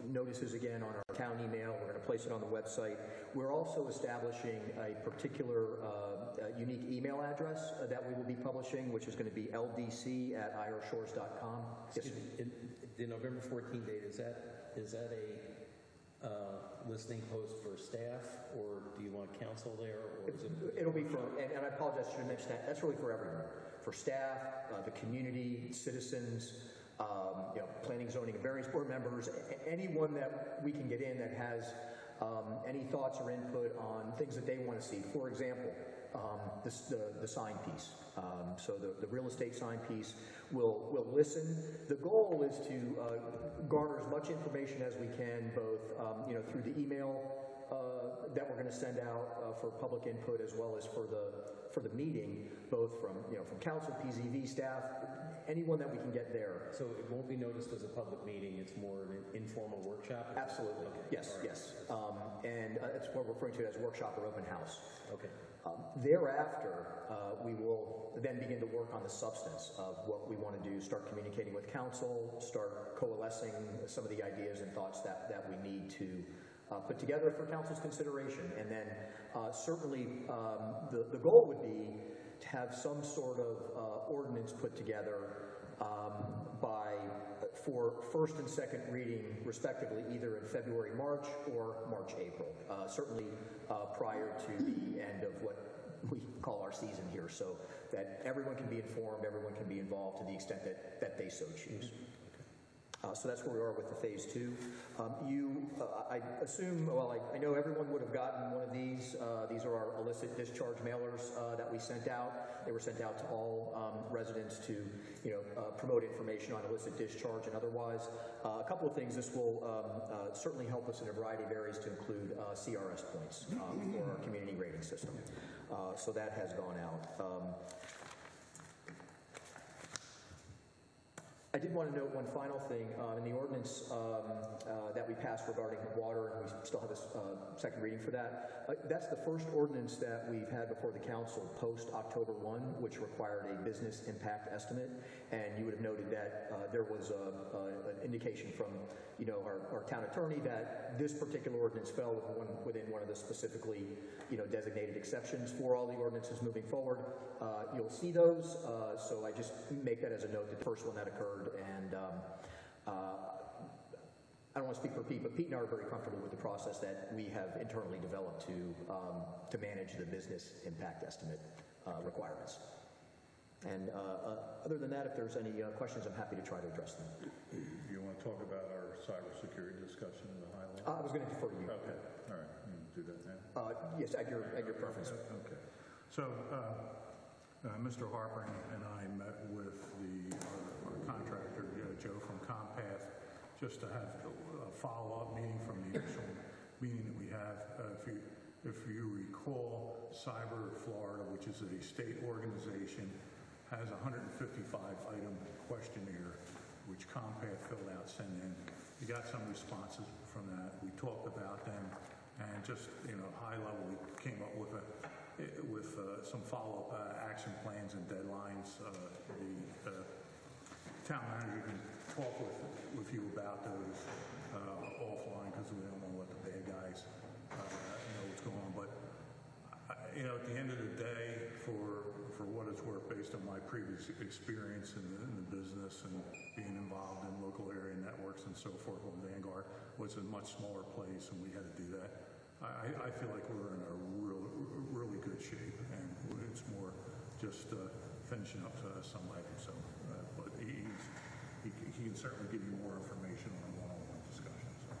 notices again on our town email. We're going to place it on the website. We're also establishing a particular unique email address that we will be publishing, which is going to be ldc@irshores.com. Excuse me, the November 14th date, is that a listening post for staff, or do you want council there, or is it? It'll be for, and I apologize, I should have mentioned that. That's really for everyone, for staff, the community, citizens, planning, zoning, and various board members, anyone that we can get in that has any thoughts or input on things that they want to see. For example, the sign piece. So the real estate sign piece will listen. The goal is to garner as much information as we can, both through the email that we're going to send out for public input as well as for the meeting, both from council, PZV staff, anyone that we can get there. So it won't be noticed as a public meeting, it's more an informal workshop? Absolutely. Yes, yes. And it's what we're referring to as workshop or open house. Okay. Thereafter, we will then begin to work on the substance of what we want to do, start communicating with council, start coalescing some of the ideas and thoughts that we need to put together for council's consideration. And then certainly the goal would be to have some sort of ordinance put together for first and second reading, respectively, either in February, March, or March, April, certainly prior to the end of what we call our season here, so that everyone can be informed, everyone can be involved to the extent that they so choose. So that's where we are with the phase 2. I assume, well, I know everyone would have gotten one of these. These are our illicit discharge mailers that we sent out. They were sent out to all residents to, promote information on illicit discharge and otherwise. A couple of things. This will certainly help us in a variety of areas, to include CRS points for our community rating system. So that has gone out. I did want to note one final thing. In the ordinance that we passed regarding water, and we still have a second reading for that, that's the first ordinance that we've had before the council post-October 1, which required a business impact estimate. And you would have noted that there was an indication from our town attorney that this particular ordinance fell within one of the specifically designated exceptions for all the ordinances moving forward. You'll see those, so I just make that as a note, the first one that occurred. And I don't want to speak for Pete, but Pete and I are very comfortable with the process that we have internally developed to manage the business impact estimate requirements. And other than that, if there's any questions, I'm happy to try to address them. Do you want to talk about our cybersecurity discussion in the highlight? I was going to defer to you. Okay, all right, you can do that now. Yes, at your preference. Okay. So, Mr. Harper and I met with our contractor, Joe from Compath, just to have a follow-up meeting from the initial meeting that we have. If you recall, Cyber Florida, which is a state organization, has a 155-item questionnaire, which Compath filled out, sent in. We got some responses from that. We talked about them, and just high level, we came up with some follow-up action plans and deadlines. The town manager can talk with you about those offline, because we don't want to let the bad guys know what's going on. But at the end of the day, for what it's worth, based on my previous experience in the business and being involved in local area networks and so forth, when Vanguard was a much smaller place and we had to do that, I feel like we're in a really good shape, and it's more just finishing up some items. So, but he can certainly give you more information on one-on-one discussions. So.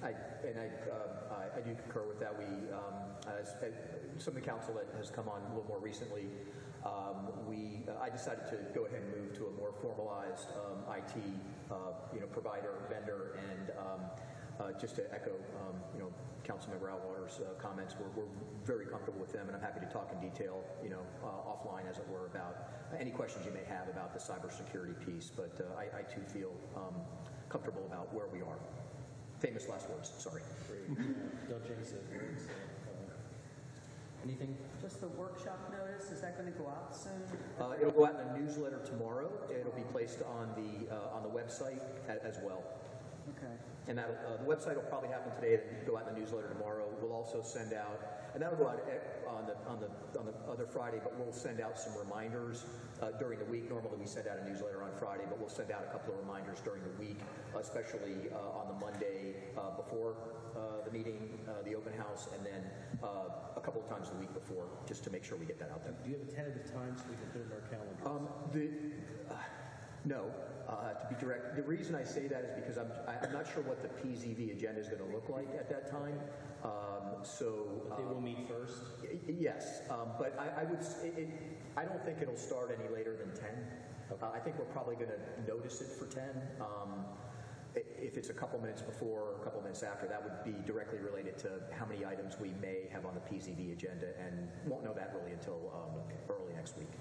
I do concur with that. As some of the council that has come on a little more recently, I decided to go ahead and move to a more formalized IT provider, vendor, and just to echo Councilmember Atwater's comments, we're very comfortable with them, and I'm happy to talk in detail, offline, as it were, about any questions you may have about the cybersecurity piece. But I too feel comfortable about where we are. Famous last words. Sorry. Don't jinx it. Anything? Just the workshop notice, is that going to go out soon? It'll go out in the newsletter tomorrow. It'll be placed on the website as well. Okay. And the website will probably happen today, and go out in the newsletter tomorrow. We'll also send out, and that'll go out on the other Friday, but we'll send out some reminders during the week. Normally we send out a newsletter on Friday, but we'll send out a couple of reminders during the week, especially on the Monday before the meeting, the open house, and then a couple of times the week before, just to make sure we get that out there. Do you have a tentative time so we can put it in our calendar? No, to be direct. The reason I say that is because I'm not sure what the PZV agenda is going to look like at that time. But they will meet first? Yes, but I don't think it'll start any later than 10. Okay. I think we're probably going to notice it for 10. If it's a couple minutes before or a couple minutes after, that would be directly related to how many items we may have on the PZB agenda, and won't know that really until early next week.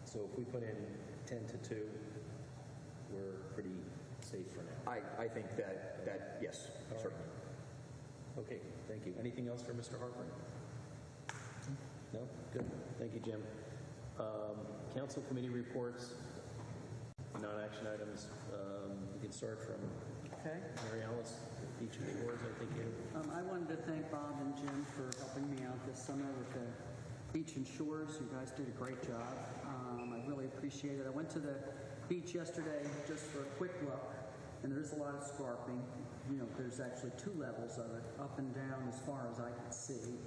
So if we put in 10 to 2, we're pretty safe for now. I think that yes, certainly. Okay, thank you. Anything else for Mr. Harper? No? Good. Thank you, Jim. Council committee reports, non-action items. We can start from Okay. Mary Alice, each of the boards, I think you. I wanted to thank Bob and Jim for helping me out this summer with the beach and shores. You guys did a great job. I really appreciate it. I went to the beach yesterday just for a quick look, and there's a lot of scarping. You know, there's actually 2 levels of it, up and down as far as I could see.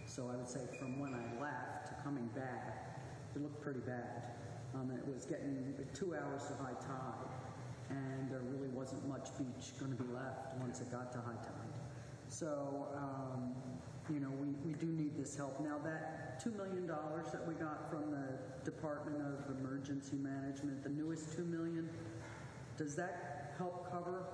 So I would say from when I left to coming back, it looked pretty bad. It was getting 2 hours to high tide, and there really wasn't much beach going to be left once it got to high tide. So, you know, we do need this help. Now, that $2 million that we got from the Department of Emergency Management, the newest $2 million, does that help cover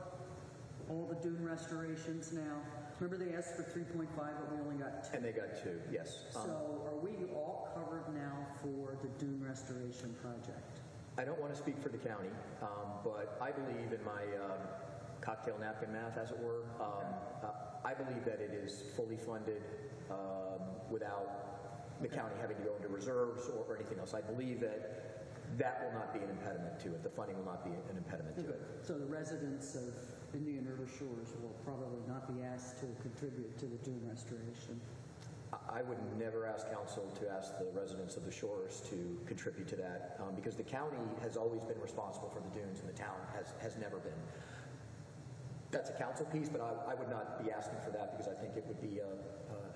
all the dune restorations now? Remember they asked for 3.5, but we only got 2. And they got 2, yes. So are we all covered now for the dune restoration project? I don't want to speak for the county, but I believe in my cocktail napkin math, as it were. I believe that it is fully funded without the county having to go into reserves or anything else. I believe that will not be an impediment to it. The funding will not be an impediment to it. So the residents of Indian River Shores will probably not be asked to contribute to the dune restoration. I would never ask council to ask the residents of the shores to contribute to that because the county has always been responsible for the dunes and the town has never been. That's a council piece, but I would not be asking for that because I think it would be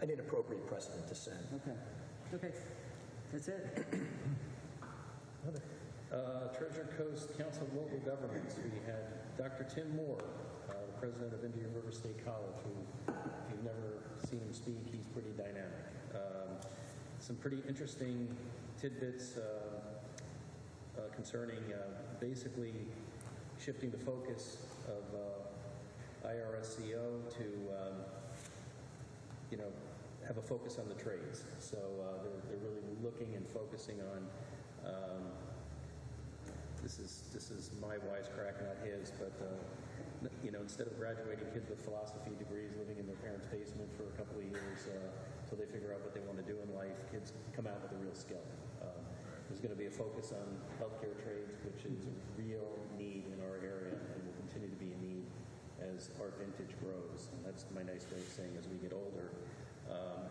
an inappropriate precedent to set. Okay. That's it. Treasure Coast Council of Local Governments. We had Dr. Tim Moore, the president of Indian River State College, who, if you've never seen him speak, he's pretty dynamic. Some pretty interesting tidbits concerning basically shifting the focus of IRSCO to, you know, have a focus on the trades. So they're really looking and focusing on this is my wisecrack, not his, but you know, instead of graduating kids with philosophy degrees living in their parents' basement for a couple of years till they figure out what they want to do in life, kids come out with a real skill. There's going to be a focus on healthcare trades, which is a real need in our area and will continue to be a need as our vintage grows. And that's my nice way of saying as we get older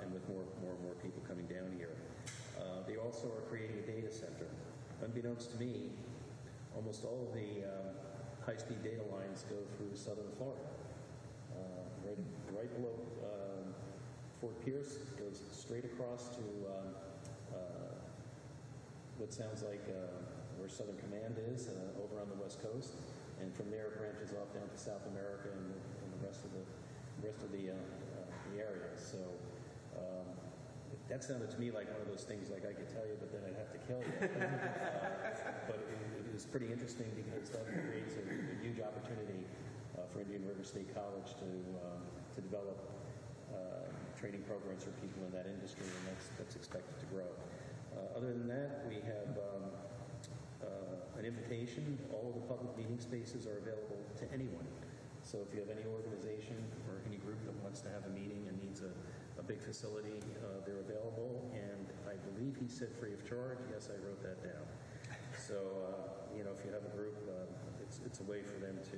and with more and more people coming down here. They also are creating a data center. Unbeknownst to me, almost all of the high-speed data lines go through southern Florida. Right below Fort Pierce, goes straight across to what sounds like where Southern Command is over on the West Coast, and from there it branches off down to South America and the rest of the area. So that sounded to me like one of those things like I could tell you, but then I'd have to kill you. But it is pretty interesting because that creates a huge opportunity for Indian River State College to develop training programs for people in that industry, and that's expected to grow. Other than that, we have an invitation. All of the public meeting spaces are available to anyone. So if you have any organization or any group that wants to have a meeting and needs a big facility, they're available. And I believe he said free of charge. Yes, I wrote that down. So, you know, if you have a group, it's a way for them to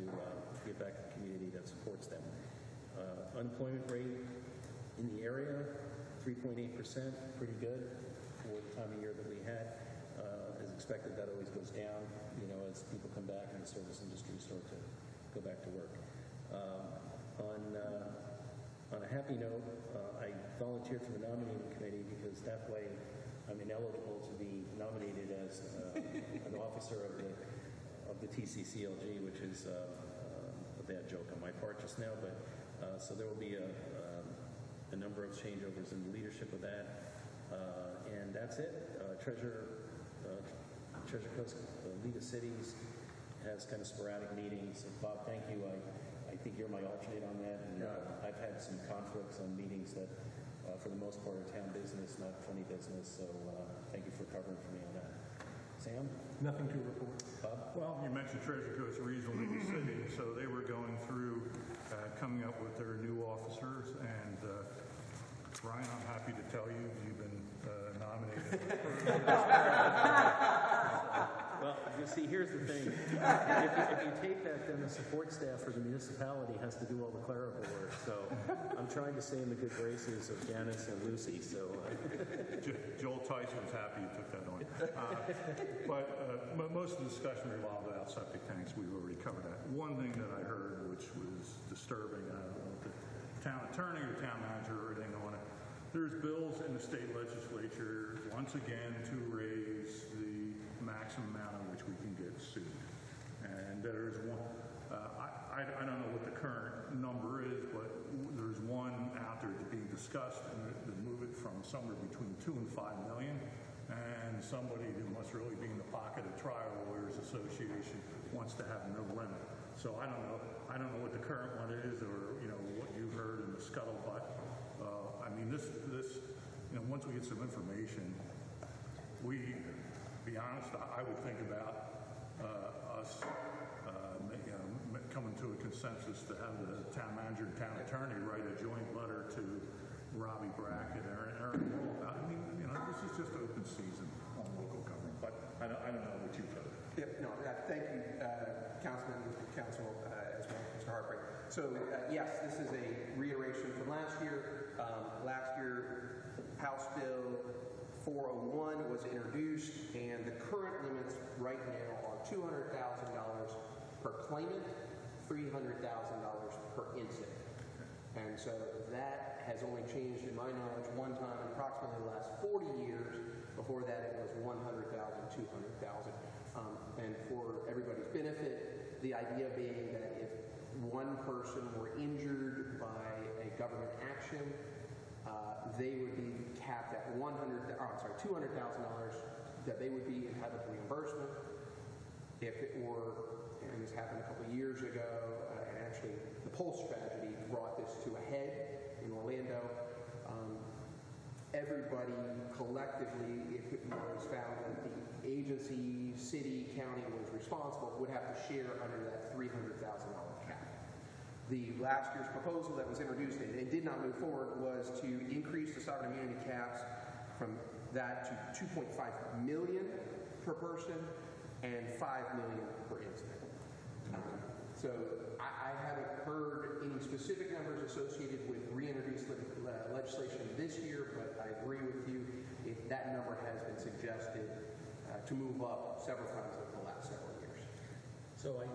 give back to the community that supports them. Unemployment rate in the area, 3.8%, pretty good for the time of year that we had. As expected, that always goes down, you know, as people come back and the service industry start to go back to work. On a happy note, I volunteered for the nominating committee because that way I'm ineligible to be nominated as an officer of the TCCLG, which is a bad joke on my part just now. But so there will be a number of changeovers in the leadership of that, and that's it. Treasure Coast League of Cities has kind of sporadic meetings. And Bob, thank you. I think you're my alternate on that. And I've had some conflicts on meetings that, for the most part, are town business, not funny business. So thank you for covering for me on that. Sam? Nothing to report. Bob? Well, you mentioned Treasure Coast Regional League City, so they were going through coming up with their new officers, and Brian, I'm happy to tell you, you've been nominated. Well, you see, here's the thing. If you take that, then the support staff for the municipality has to do all the clerical work. So I'm trying to stay in the good graces of Janice and Lucy. So Joel Tyson's happy you took that on. But most of the discussion revolved about septic tanks. We've already covered that. One thing that I heard, which was disturbing, I don't know if the town attorney or town manager or anything on it, there's bills in the state legislature, once again, to raise the maximum amount on which we can get sued. And there's one, I don't know what the current number is, but there's one out there that's being discussed, and to move it from somewhere between 2 and 5 million. And somebody who must really be in the pocket of Trial Lawyers Association wants to have no limit. So I don't know what the current one is, or what you heard in the scuttlebutt. I mean, this, once we get some information, be honest, I would think about us coming to a consensus to have the town manager and town attorney write a joint letter to Robbie Brackett, Aaron Wall. I mean, this is just open season on local government, but I don't know what you've heard. Yep, no, thank you, Councilman and Council, as well, Mr. Harper. So, yes, this is a reiteration from last year. Last year, House Bill 401 was introduced, and the current limits right now are $200,000 per claimant, $300,000 per incident. And so that has only changed, in my knowledge, one time in approximately the last 40 years. Before that, it was 100,000, 200,000. And for everybody's benefit, the idea being that if one person were injured by a government action, they would be capped at $200,000, that they would be entitled to reimbursement. If it were, and this happened a couple of years ago, and actually the Pulse tragedy brought this to a head in Orlando. Everybody collectively, if it was found that the agency, city, county was responsible, would have to share under that $300,000 cap. The last year's proposal that was introduced and did not move forward was to increase the sovereign immunity caps from that to $2.5 million per person and $5 million per incident. So I haven't heard any specific numbers associated with reintroduced legislation this year, but I agree with you if that number has been suggested to move up several times over the last several years. So I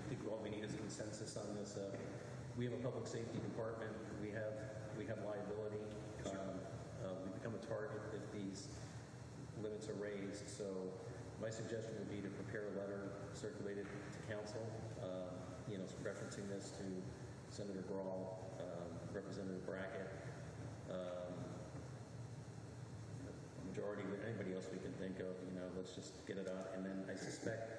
think what we need is a consensus on this. We have a public safety department. We have liability. We become a target if these limits are raised. So my suggestion would be to prepare a letter circulated to council, referencing this to Senator Brawl, Representative Brackett, majority, anybody else we can think of. Let's just get it out. And then I suspect,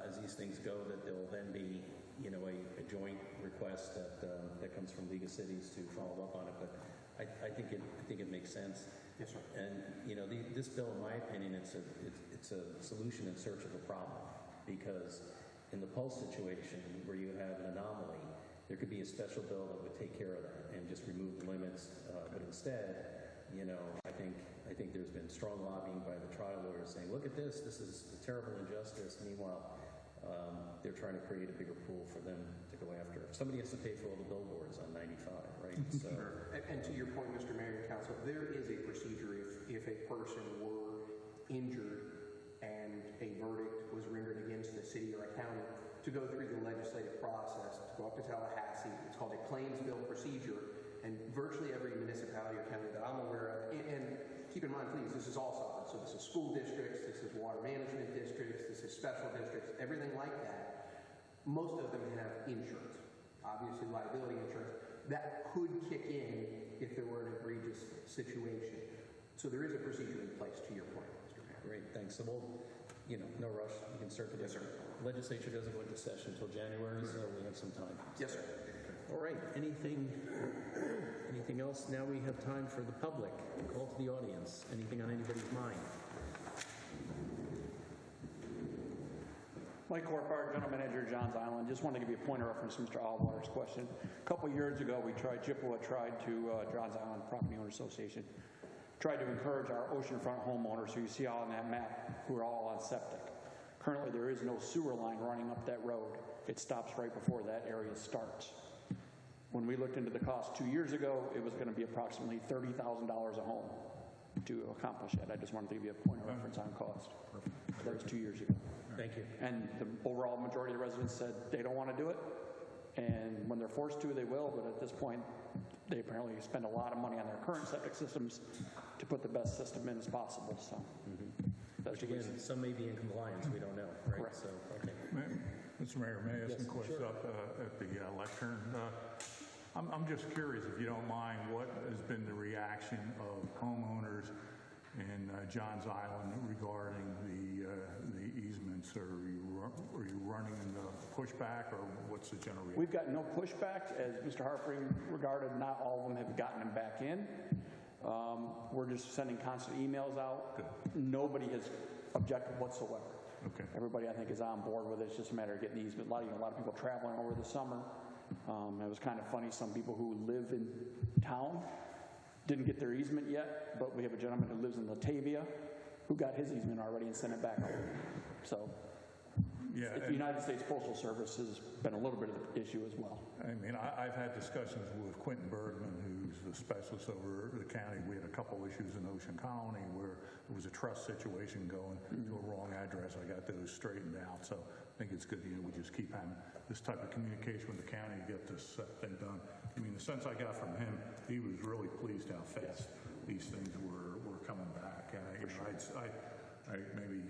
as these things go, that there will then be, a joint request that comes from League of Cities to follow up on it. But I think it makes sense. Yes, sir. And this bill, in my opinion, it's a solution in search of a problem, because in the Pulse situation where you have an anomaly, there could be a special bill that would take care of that and just remove the limits. But instead, I think there's been strong lobbying by the trial lawyers saying, look at this is a terrible injustice. Meanwhile, they're trying to create a bigger pool for them to go after. Somebody has to pay for all the billboards on 95, right? So, and to your point, Mr. Mayor and Council, there is a procedure if a person were injured and a verdict was rendered against the city or a county, to go through the legislative process, to go up to Tallahassee. It's called a claims bill procedure, and virtually every municipality or county that I'm aware of, and keep in mind, please, this is all sovereign. So this is school districts, this is water management districts, this is special districts, everything like that. Most of them have insurance, obviously liability insurance, that could kick in if there were an egregious situation. So there is a procedure in place, to your point, Mr. Mayor. Great, thanks. So we'll, no rush, you can circulate. Yes, sir. Legislature doesn't go into session until January, so we have some time. Yes, sir. All right, anything else? Now we have time for the public. Call to the audience. Anything on anybody's mind? Mike Corpart, General Manager, Johns Island. Just wanted to give you a point of reference to Mr. Allwater's question. A couple years ago, Chippewa tried to, Johns Island Property Owner Association, tried to encourage our oceanfront homeowners, who you see all on that map, who are all on septic. Currently, there is no sewer line running up that road. It stops right before that area starts. When we looked into the cost 2 years ago, it was going to be approximately $30,000 a home to accomplish that. I just wanted to give you a point of reference on cost. That was 2 years ago. Thank you. And the overall majority of the residents said they don't want to do it, and when they're forced to, they will, but at this point, they apparently spend a lot of money on their current septic systems to put the best system in as possible, so. That's Which again, some may be in compliance, we don't know, right? Correct. So, okay. Mr. Mayor, may I ask Yes, some questions sure. up at the lectern? I'm just curious, if you don't mind, what has been the reaction of homeowners in Johns Island regarding the easements? Are you running into pushback, or what's the general reaction? We've got no pushback. As Mr. Harpering regarded, not all of them have gotten them back in. We're just sending constant emails out. Good. Nobody has objected whatsoever. Okay. Everybody, I think, is on board with it. It's just a matter of getting the easement. A lot of people traveling over the summer. It was kind of funny. Some people who live in town didn't get their easement yet, but we have a gentleman who lives in Latavia who got his easement already and sent it back over. So Yeah, the United States Postal Service has been a little bit of an issue as well. I mean, I've had discussions with Quentin Bergman, who's the specialist over the county. We had a couple issues in Ocean Colony where there was a trust situation going to a wrong address. I got those straightened out. So I think it's good, we just keep having this type of communication with the county to get this thing done. I mean, the sense I got from him, he was really pleased how fast these things were coming back. And I maybe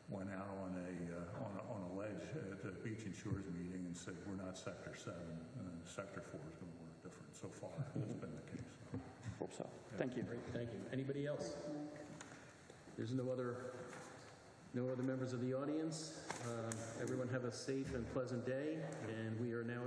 went out on a ledge at the Beach and Shores meeting and said, we're not Sector 7, and Sector 4 is going to work different. So far, that's been the case. Hope so. Thank you. Great, thank you. Anybody else? There's no other members of the audience. Everyone have a safe and pleasant day, and we are now